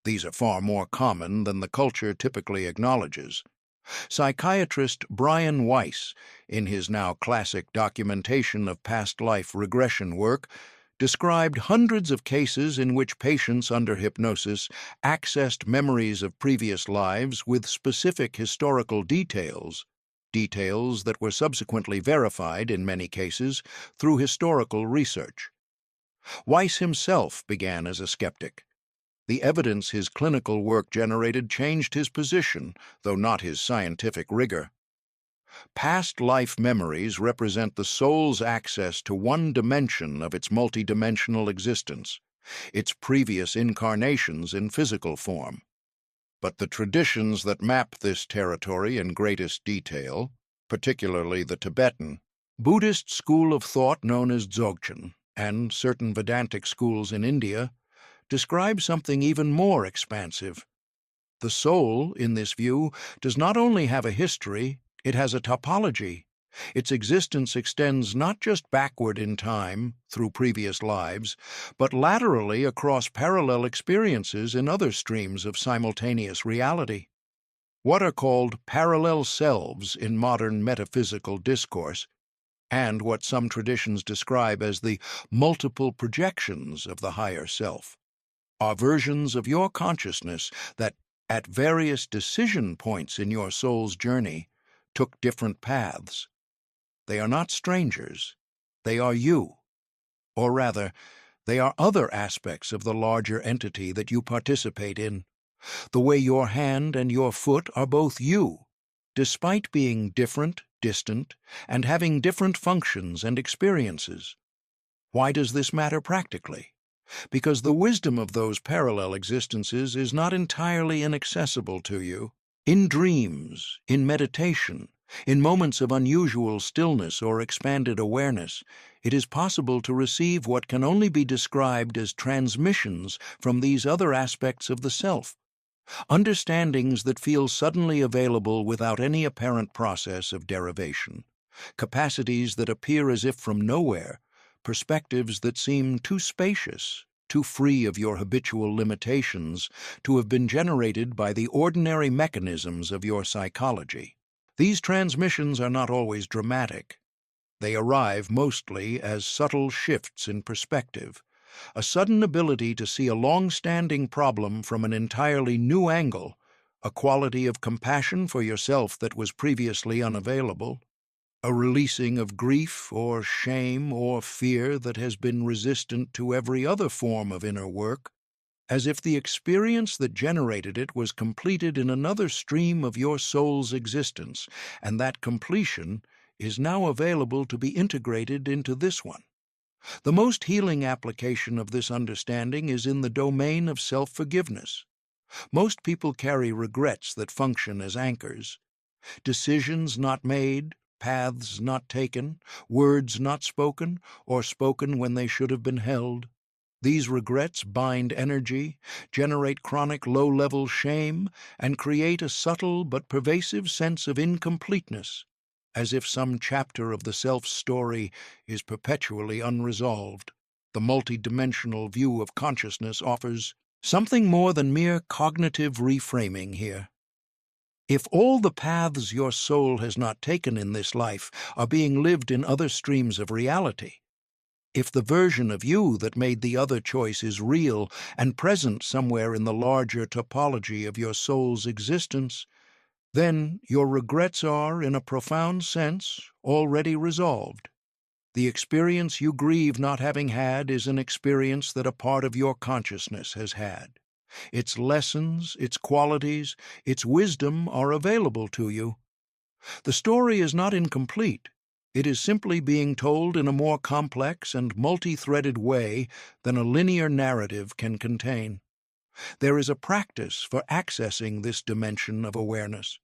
These are far more common than the culture typically acknowledges. Psychiatrist Brian Weiss, in his now classic documentation of past life regression work, described hundreds of cases in which patients under hypnosis accessed memories of previous lives with specific historical details that were subsequently verified, in many cases, through historical research. Weiss himself began as a skeptic. The evidence his clinical work generated changed his position, though not his scientific rigor. Past life memories represent the soul's access to one dimension of its multidimensional existence, its previous incarnations in physical form. But the traditions that map this territory in greatest detail, particularly the Tibetan, Buddhist school of thought known as Dzogchen, and certain Vedantic schools in India, describe something even more expansive. The soul, in this view, does not only have a history, it has a topology. Its existence extends not just backward in time, through previous lives, but laterally across parallel experiences in other streams of simultaneous reality. What are called parallel selves in modern metaphysical discourse, and what some traditions describe as the multiple projections of the higher self, are versions of your consciousness that, at various decision points in your soul's journey, took different paths. They are not strangers. They are you. Or rather, they are other aspects of the larger entity that you participate in. The way your hand and your foot are both you, despite being different, distant, and having different functions and experiences. Why does this matter practically? Because the wisdom of those parallel existences is not entirely inaccessible to you. In dreams, in meditation, in moments of unusual stillness or expanded awareness, it is possible to receive what can only be described as transmissions from these other aspects of the self, understandings that feel suddenly available without any apparent process of derivation, capacities that appear as if from nowhere, perspectives that seem too spacious, too free of your habitual limitations to have been generated by the ordinary mechanisms of your psychology. These transmissions are not always dramatic. They arrive mostly as subtle shifts in perspective, a sudden ability to see a long-standing problem from an entirely new angle, a quality of compassion for yourself that was previously unavailable, a releasing of grief or shame or fear that has been resistant to every other form of inner work, as if the experience that generated it was completed in another stream of your soul's existence, and that completion is now available to be integrated into this one. The most healing application of this understanding is in the domain of self-forgiveness. Most people carry regrets that function as anchors. Decisions not made, paths not taken, words not spoken, or spoken when they should have been held. These regrets bind energy, generate chronic low-level shame, and create a subtle but pervasive sense of incompleteness, as if some chapter of the self story is perpetually unresolved. The multidimensional view of consciousness offers something more than mere cognitive reframing here. If all the paths your soul has not taken in this life are being lived in other streams of reality, if the version of you that made the other choice is real and present somewhere in the larger topology of your soul's existence, then your regrets are, in a profound sense, already resolved. The experience you grieve not having had is an experience that a part of your consciousness has had. Its lessons, its qualities, its wisdom are available to you. The story is not incomplete. It is simply being told in a more complex and multi-threaded way than a linear narrative can contain. There is a practice for accessing this dimension of awareness.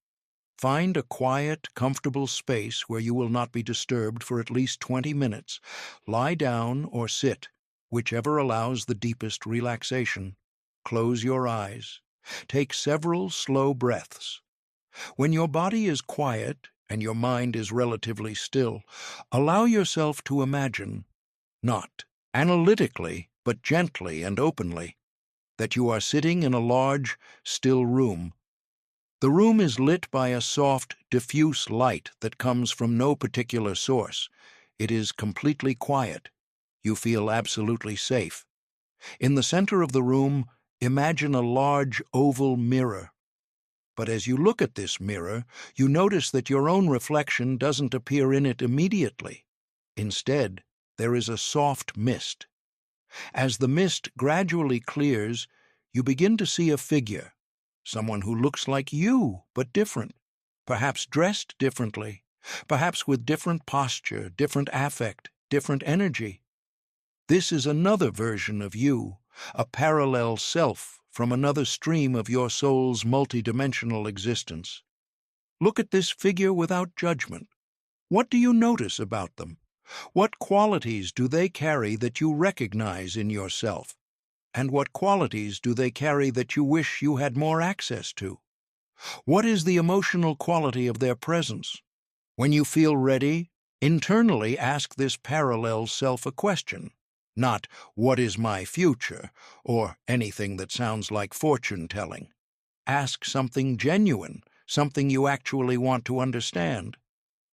Find a quiet, comfortable space where you will not be disturbed for at least 20 minutes. Lie down or sit, whichever allows the deepest relaxation. Close your eyes. Take several slow breaths. When your body is quiet and your mind is relatively still, allow yourself to imagine, not analytically, but gently and openly, that you are sitting in a large, still room. The room is lit by a soft, diffuse light that comes from no particular source. It is completely quiet. You feel absolutely safe. In the center of the room, imagine a large oval mirror. But as you look at this mirror, you notice that your own reflection doesn't appear in it immediately. Instead, there is a soft mist. As the mist gradually clears, you begin to see a figure, someone who looks like you, but different, perhaps dressed differently, perhaps with different posture, different affect, different energy. This is another version of you, a parallel self from another stream of your soul's multidimensional existence. Look at this figure without judgment. What do you notice about them? What qualities do they carry that you recognize in yourself? And what qualities do they carry that you wish you had more access to? What is the emotional quality of their presence? When you feel ready, internally ask this parallel self a question. Not, "What is my future?" or anything that sounds like fortune-telling. Ask something genuine, something you actually want to understand.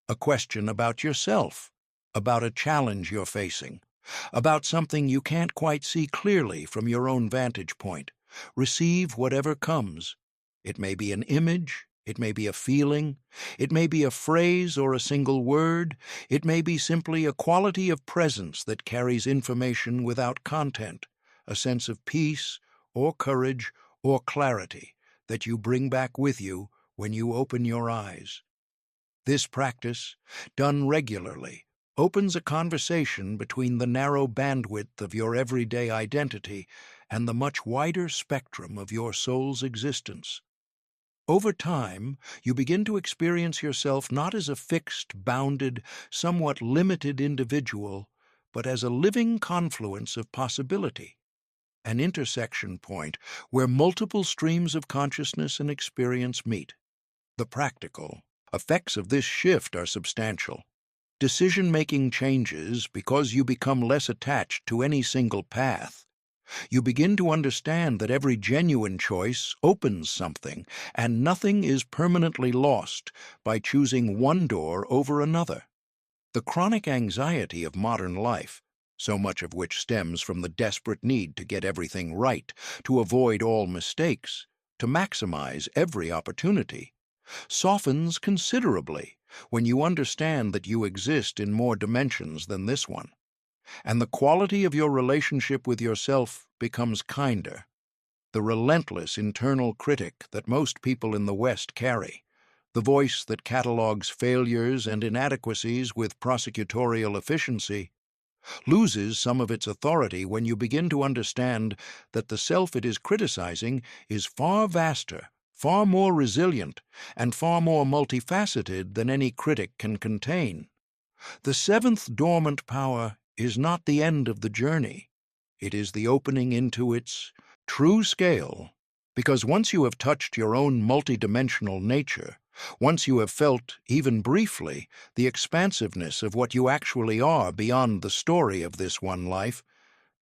A question about yourself, about a challenge you're facing, about something you can't quite see clearly from your own vantage point. Receive whatever comes. It may be an image, it may be a feeling, it may be a phrase or a single word, it may be simply a quality of presence that carries information without content, a sense of peace or courage or clarity that you bring back with you when you open your eyes. This practice, done regularly, opens a conversation between the narrow bandwidth of your everyday identity and the much wider spectrum of your soul's existence. Over time, you begin to experience yourself not as a fixed, bounded, somewhat limited individual, but as a living confluence of possibility, an intersection point where multiple streams of consciousness and experience meet. The practical effects of this shift are substantial. Decision-making changes because you become less attached to any single path. You begin to understand that every genuine choice opens something, and nothing is permanently lost by choosing one door over another. The chronic anxiety of modern life, so much of which stems from the desperate need to get everything right, to avoid all mistakes, to maximize every opportunity, softens considerably when you understand that you exist in more dimensions than this one, and the quality of your relationship with yourself becomes kinder. The relentless internal critic that most people in the West carry, the voice that catalogues failures and inadequacies with prosecutorial efficiency, loses some of its authority when you begin to understand that the self it is criticizing is far vaster, far more resilient, and far more multifaceted than any critic can contain. The seventh dormant power is not the end of the journey. It is the opening into its true scale, because once you have touched your own multidimensional nature, once you have felt, even briefly, the expansiveness of what you actually are beyond the story of this one life,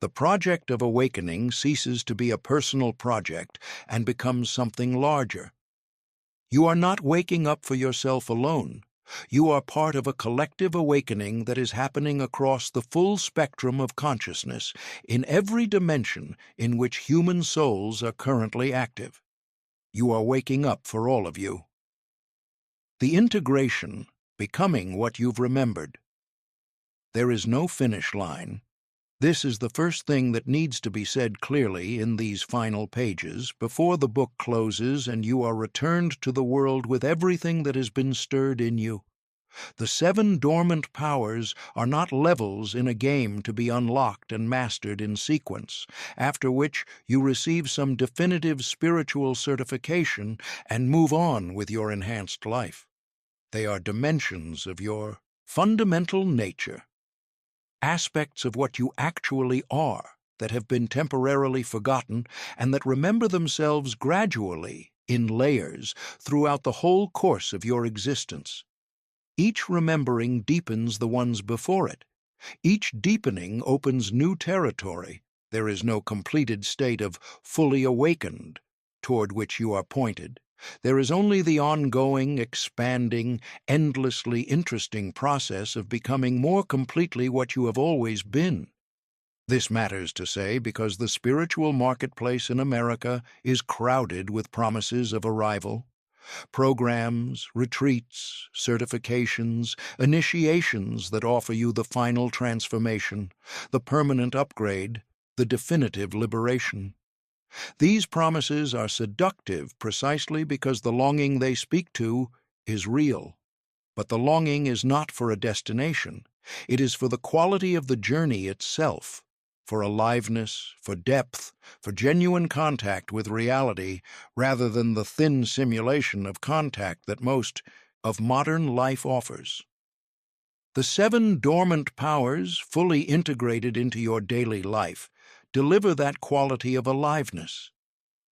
the project of awakening ceases to be a personal project and becomes something larger. You are not waking up for yourself alone. You are part of a collective awakening that is happening across the full spectrum of consciousness, in every dimension in which human souls are currently active. You are waking up for all of you. The integration, becoming what you've remembered. There is no finish line. This is the first thing that needs to be said clearly in these final pages before the book closes and you are returned to the world with everything that has been stirred in you. The 7 dormant powers are not levels in a game to be unlocked and mastered in sequence, after which you receive some definitive spiritual certification and move on with your enhanced life. They are dimensions of your fundamental nature, aspects of what you actually are that have been temporarily forgotten and that remember themselves gradually, in layers, throughout the whole course of your existence. Each remembering deepens the ones before it. Each deepening opens new territory. There is no completed state of fully awakened toward which you are pointed. There is only the ongoing, expanding, endlessly interesting process of becoming more completely what you have always been. This matters to say because the spiritual marketplace in America is crowded with promises of arrival. Programs, retreats, certifications, initiations that offer you the final transformation, the permanent upgrade, the definitive liberation. These promises are seductive precisely because the longing they speak to is real. But the longing is not for a destination. It is for the quality of the journey itself, for aliveness, for depth, for genuine contact with reality, rather than the thin simulation of contact that most of modern life offers. The 7 dormant powers, fully integrated into your daily life, deliver that quality of aliveness.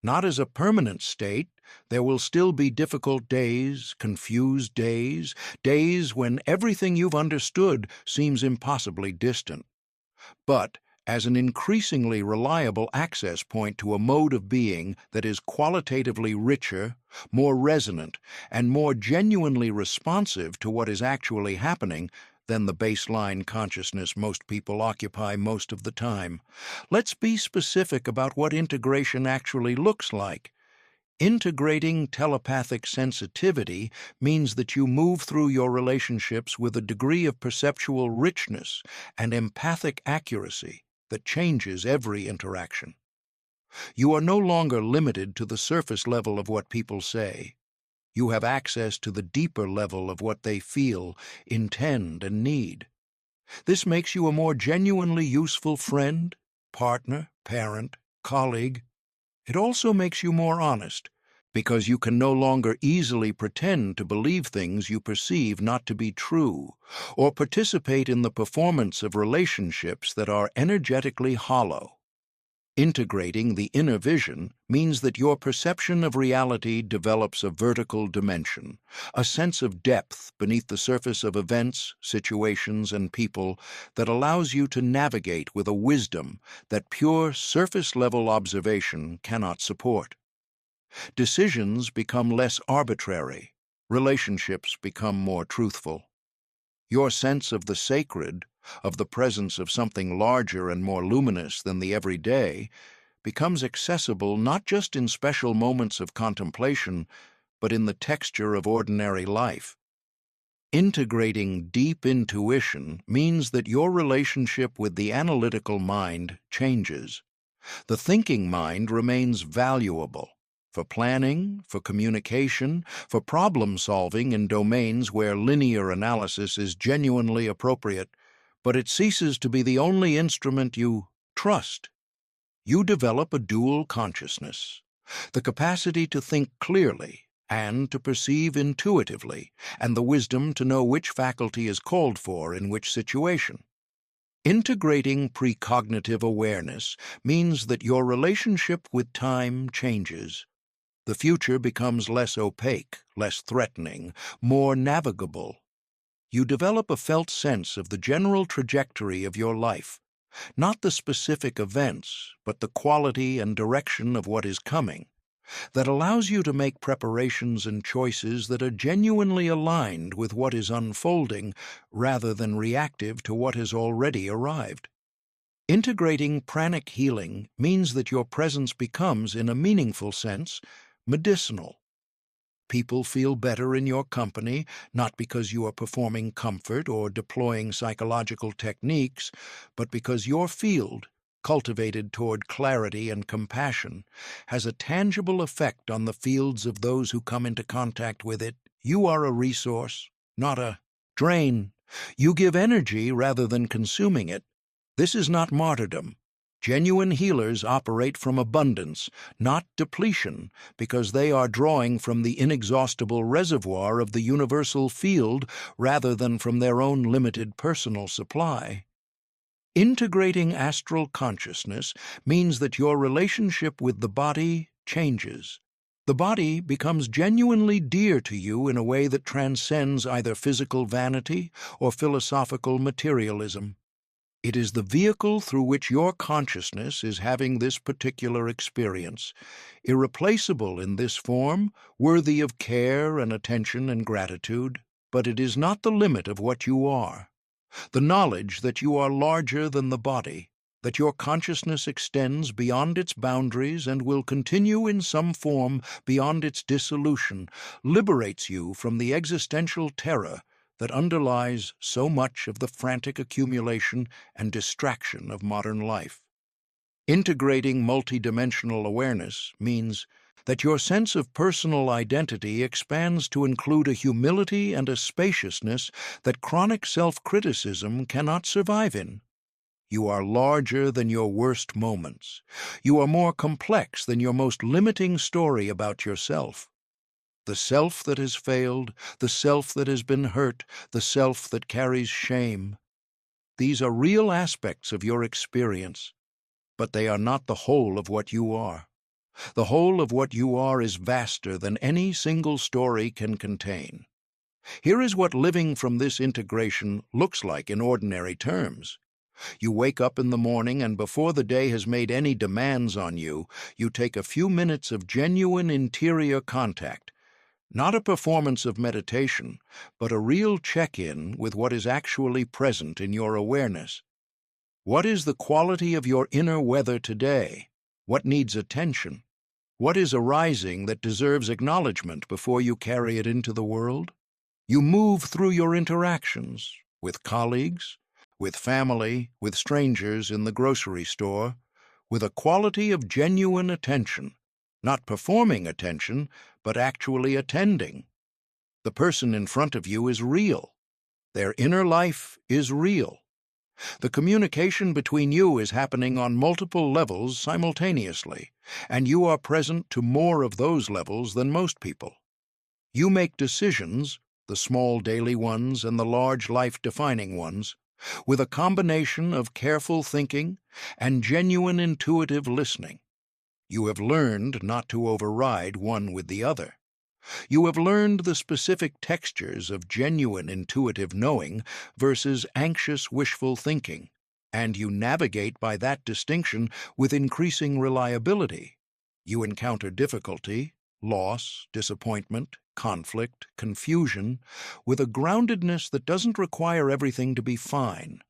Not as a permanent state, there will still be difficult days, confused days, days when everything you've understood seems impossibly distant. But as an increasingly reliable access point to a mode of being that is qualitatively richer, more resonant, and more genuinely responsive to what is actually happening than the baseline consciousness most people occupy most of the time. Let's be specific about what integration actually looks like. Integrating telepathic sensitivity means that you move through your relationships with a degree of perceptual richness and empathic accuracy that changes every interaction. You are no longer limited to the surface level of what people say. You have access to the deeper level of what they feel, intend, and need. This makes you a more genuinely useful friend, partner, parent, colleague. It also makes you more honest, because you can no longer easily pretend to believe things you perceive not to be true, or participate in the performance of relationships that are energetically hollow. Integrating the inner vision means that your perception of reality develops a vertical dimension, a sense of depth beneath the surface of events, situations, and people that allows you to navigate with a wisdom that pure surface-level observation cannot support. Decisions become less arbitrary, relationships become more truthful. Your sense of the sacred, of the presence of something larger and more luminous than the everyday, becomes accessible not just in special moments of contemplation, but in the texture of ordinary life. Integrating deep intuition means that your relationship with the analytical mind changes. The thinking mind remains valuable for planning, for communication, for problem-solving in domains where linear analysis is genuinely appropriate, but it ceases to be the only instrument you trust. You develop a dual consciousness, the capacity to think clearly and to perceive intuitively, and the wisdom to know which faculty is called for in which situation. Integrating precognitive awareness means that your relationship with time changes. The future becomes less opaque, less threatening, more navigable. You develop a felt sense of the general trajectory of your life, not the specific events, but the quality and direction of what is coming, that allows you to make preparations and choices that are genuinely aligned with what is unfolding rather than reactive to what has already arrived. Integrating pranic healing means that your presence becomes, in a meaningful sense, medicinal. People feel better in your company, not because you are performing comfort or deploying psychological techniques, but because your field, cultivated toward clarity and compassion, has a tangible effect on the fields of those who come into contact with it. You are a resource, not a drain. You give energy rather than consuming it. This is not martyrdom. Genuine healers operate from abundance, not depletion, because they are drawing from the inexhaustible reservoir of the universal field rather than from their own limited personal supply. Integrating astral consciousness means that your relationship with the body changes. The body becomes genuinely dear to you in a way that transcends either physical vanity or philosophical materialism. It is the vehicle through which your consciousness is having this particular experience, irreplaceable in this form, worthy of care and attention and gratitude, but it is not the limit of what you are. The knowledge that you are larger than the body, that your consciousness extends beyond its boundaries and will continue in some form beyond its dissolution, liberates you from the existential terror that underlies so much of the frantic accumulation and distraction of modern life. Integrating multidimensional awareness means that your sense of personal identity expands to include a humility and a spaciousness that chronic self-criticism cannot survive in. You are larger than your worst moments. You are more complex than your most limiting story about yourself. The self that has failed, the self that has been hurt, the self that carries shame. These are real aspects of your experience, but they are not the whole of what you are. The whole of what you are is vaster than any single story can contain. Here is what living from this integration looks like in ordinary terms. You wake up in the morning, and before the day has made any demands on you, you take a few minutes of genuine interior contact. Not a performance of meditation, but a real check-in with what is actually present in your awareness. What is the quality of your inner weather today? What needs attention? What is arising that deserves acknowledgement before you carry it into the world? You move through your interactions with colleagues, with family, with strangers in the grocery store, with a quality of genuine attention. Not performing attention, but actually attending. The person in front of you is real. Their inner life is real. The communication between you is happening on multiple levels simultaneously, and you are present to more of those levels than most people. You make decisions, the small daily ones and the large life-defining ones, With a combination of careful thinking and genuine intuitive listening, you have learned not to override one with the other. You have learned the specific textures of genuine intuitive knowing versus anxious wishful thinking, and you navigate by that distinction with increasing reliability. You encounter difficulty, loss, disappointment, conflict, confusion, with a groundedness that doesn't require everything to be fine.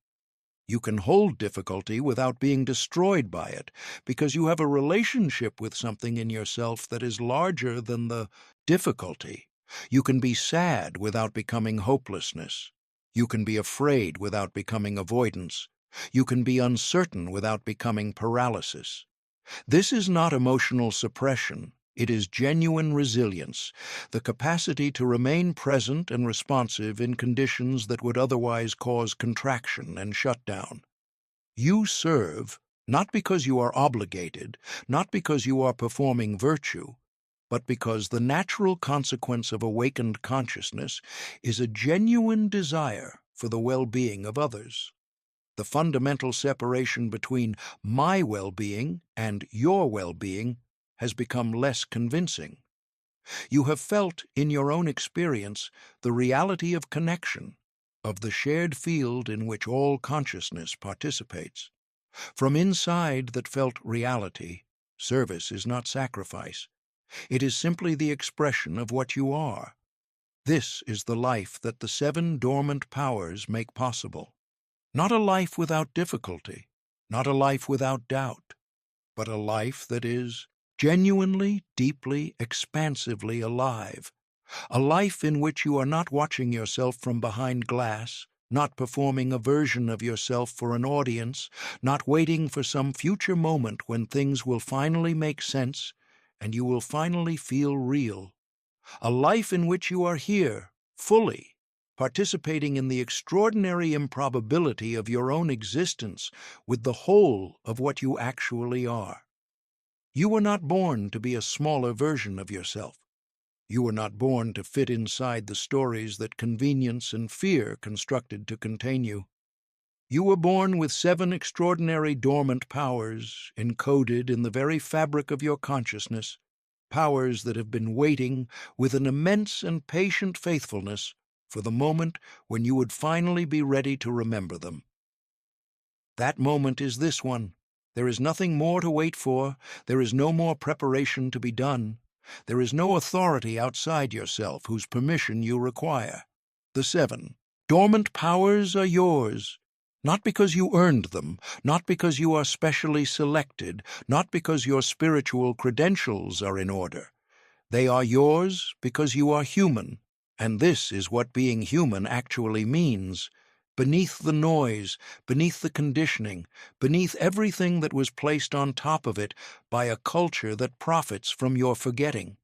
You can hold difficulty without being destroyed by it, because you have a relationship with something in yourself that is larger than the difficulty. You can be sad without becoming hopelessness. You can be afraid without becoming avoidance. You can be uncertain without becoming paralysis. This is not emotional suppression. It is genuine resilience, the capacity to remain present and responsive in conditions that would otherwise cause contraction and shutdown. You serve not because you are obligated, not because you are performing virtue, but because the natural consequence of awakened consciousness is a genuine desire for the well-being of others. The fundamental separation between my well-being and your well-being has become less convincing. You have felt, in your own experience, the reality of connection, of the shared field in which all consciousness participates. From inside that felt reality, service is not sacrifice. It is simply the expression of what you are. This is the life that the 7 dormant powers make possible. Not a life without difficulty, not a life without doubt, but a life that is genuinely, deeply, expansively alive. A life in which you are not watching yourself from behind glass, not performing a version of yourself for an audience, not waiting for some future moment when things will finally make sense and you will finally feel real. A life in which you are here, fully, participating in the extraordinary improbability of your own existence with the whole of what you actually are. You were not born to be a smaller version of yourself. You were not born to fit inside the stories that convenience and fear constructed to contain you. You were born with 7 extraordinary dormant powers encoded in the very fabric of your consciousness, powers that have been waiting with an immense and patient faithfulness for the moment when you would finally be ready to remember them. That moment is this one. There is nothing more to wait for. There is no more preparation to be done. There is no authority outside yourself whose permission you require. The 7 dormant powers are yours, not because you earned them, not because you are specially selected, not because your spiritual credentials are in order. They are yours because you are human, and this is what being human actually means. Beneath the noise, beneath the conditioning, beneath everything that was placed on top of it by a culture that profits from your forgetting.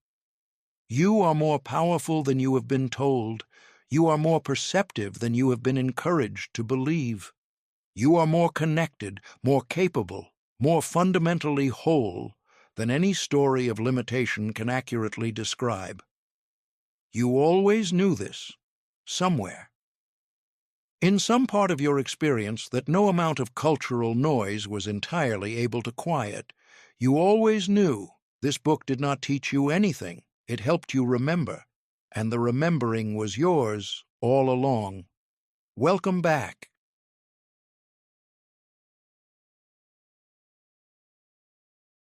You are more powerful than you have been told. You are more perceptive than you have been encouraged to believe. You are more connected, more capable, more fundamentally whole than any story of limitation can accurately describe. You always knew this, somewhere. In some part of your experience that no amount of cultural noise was entirely able to quiet, you always knew this book did not teach you anything. It helped you remember, and the remembering was yours all along. Welcome back.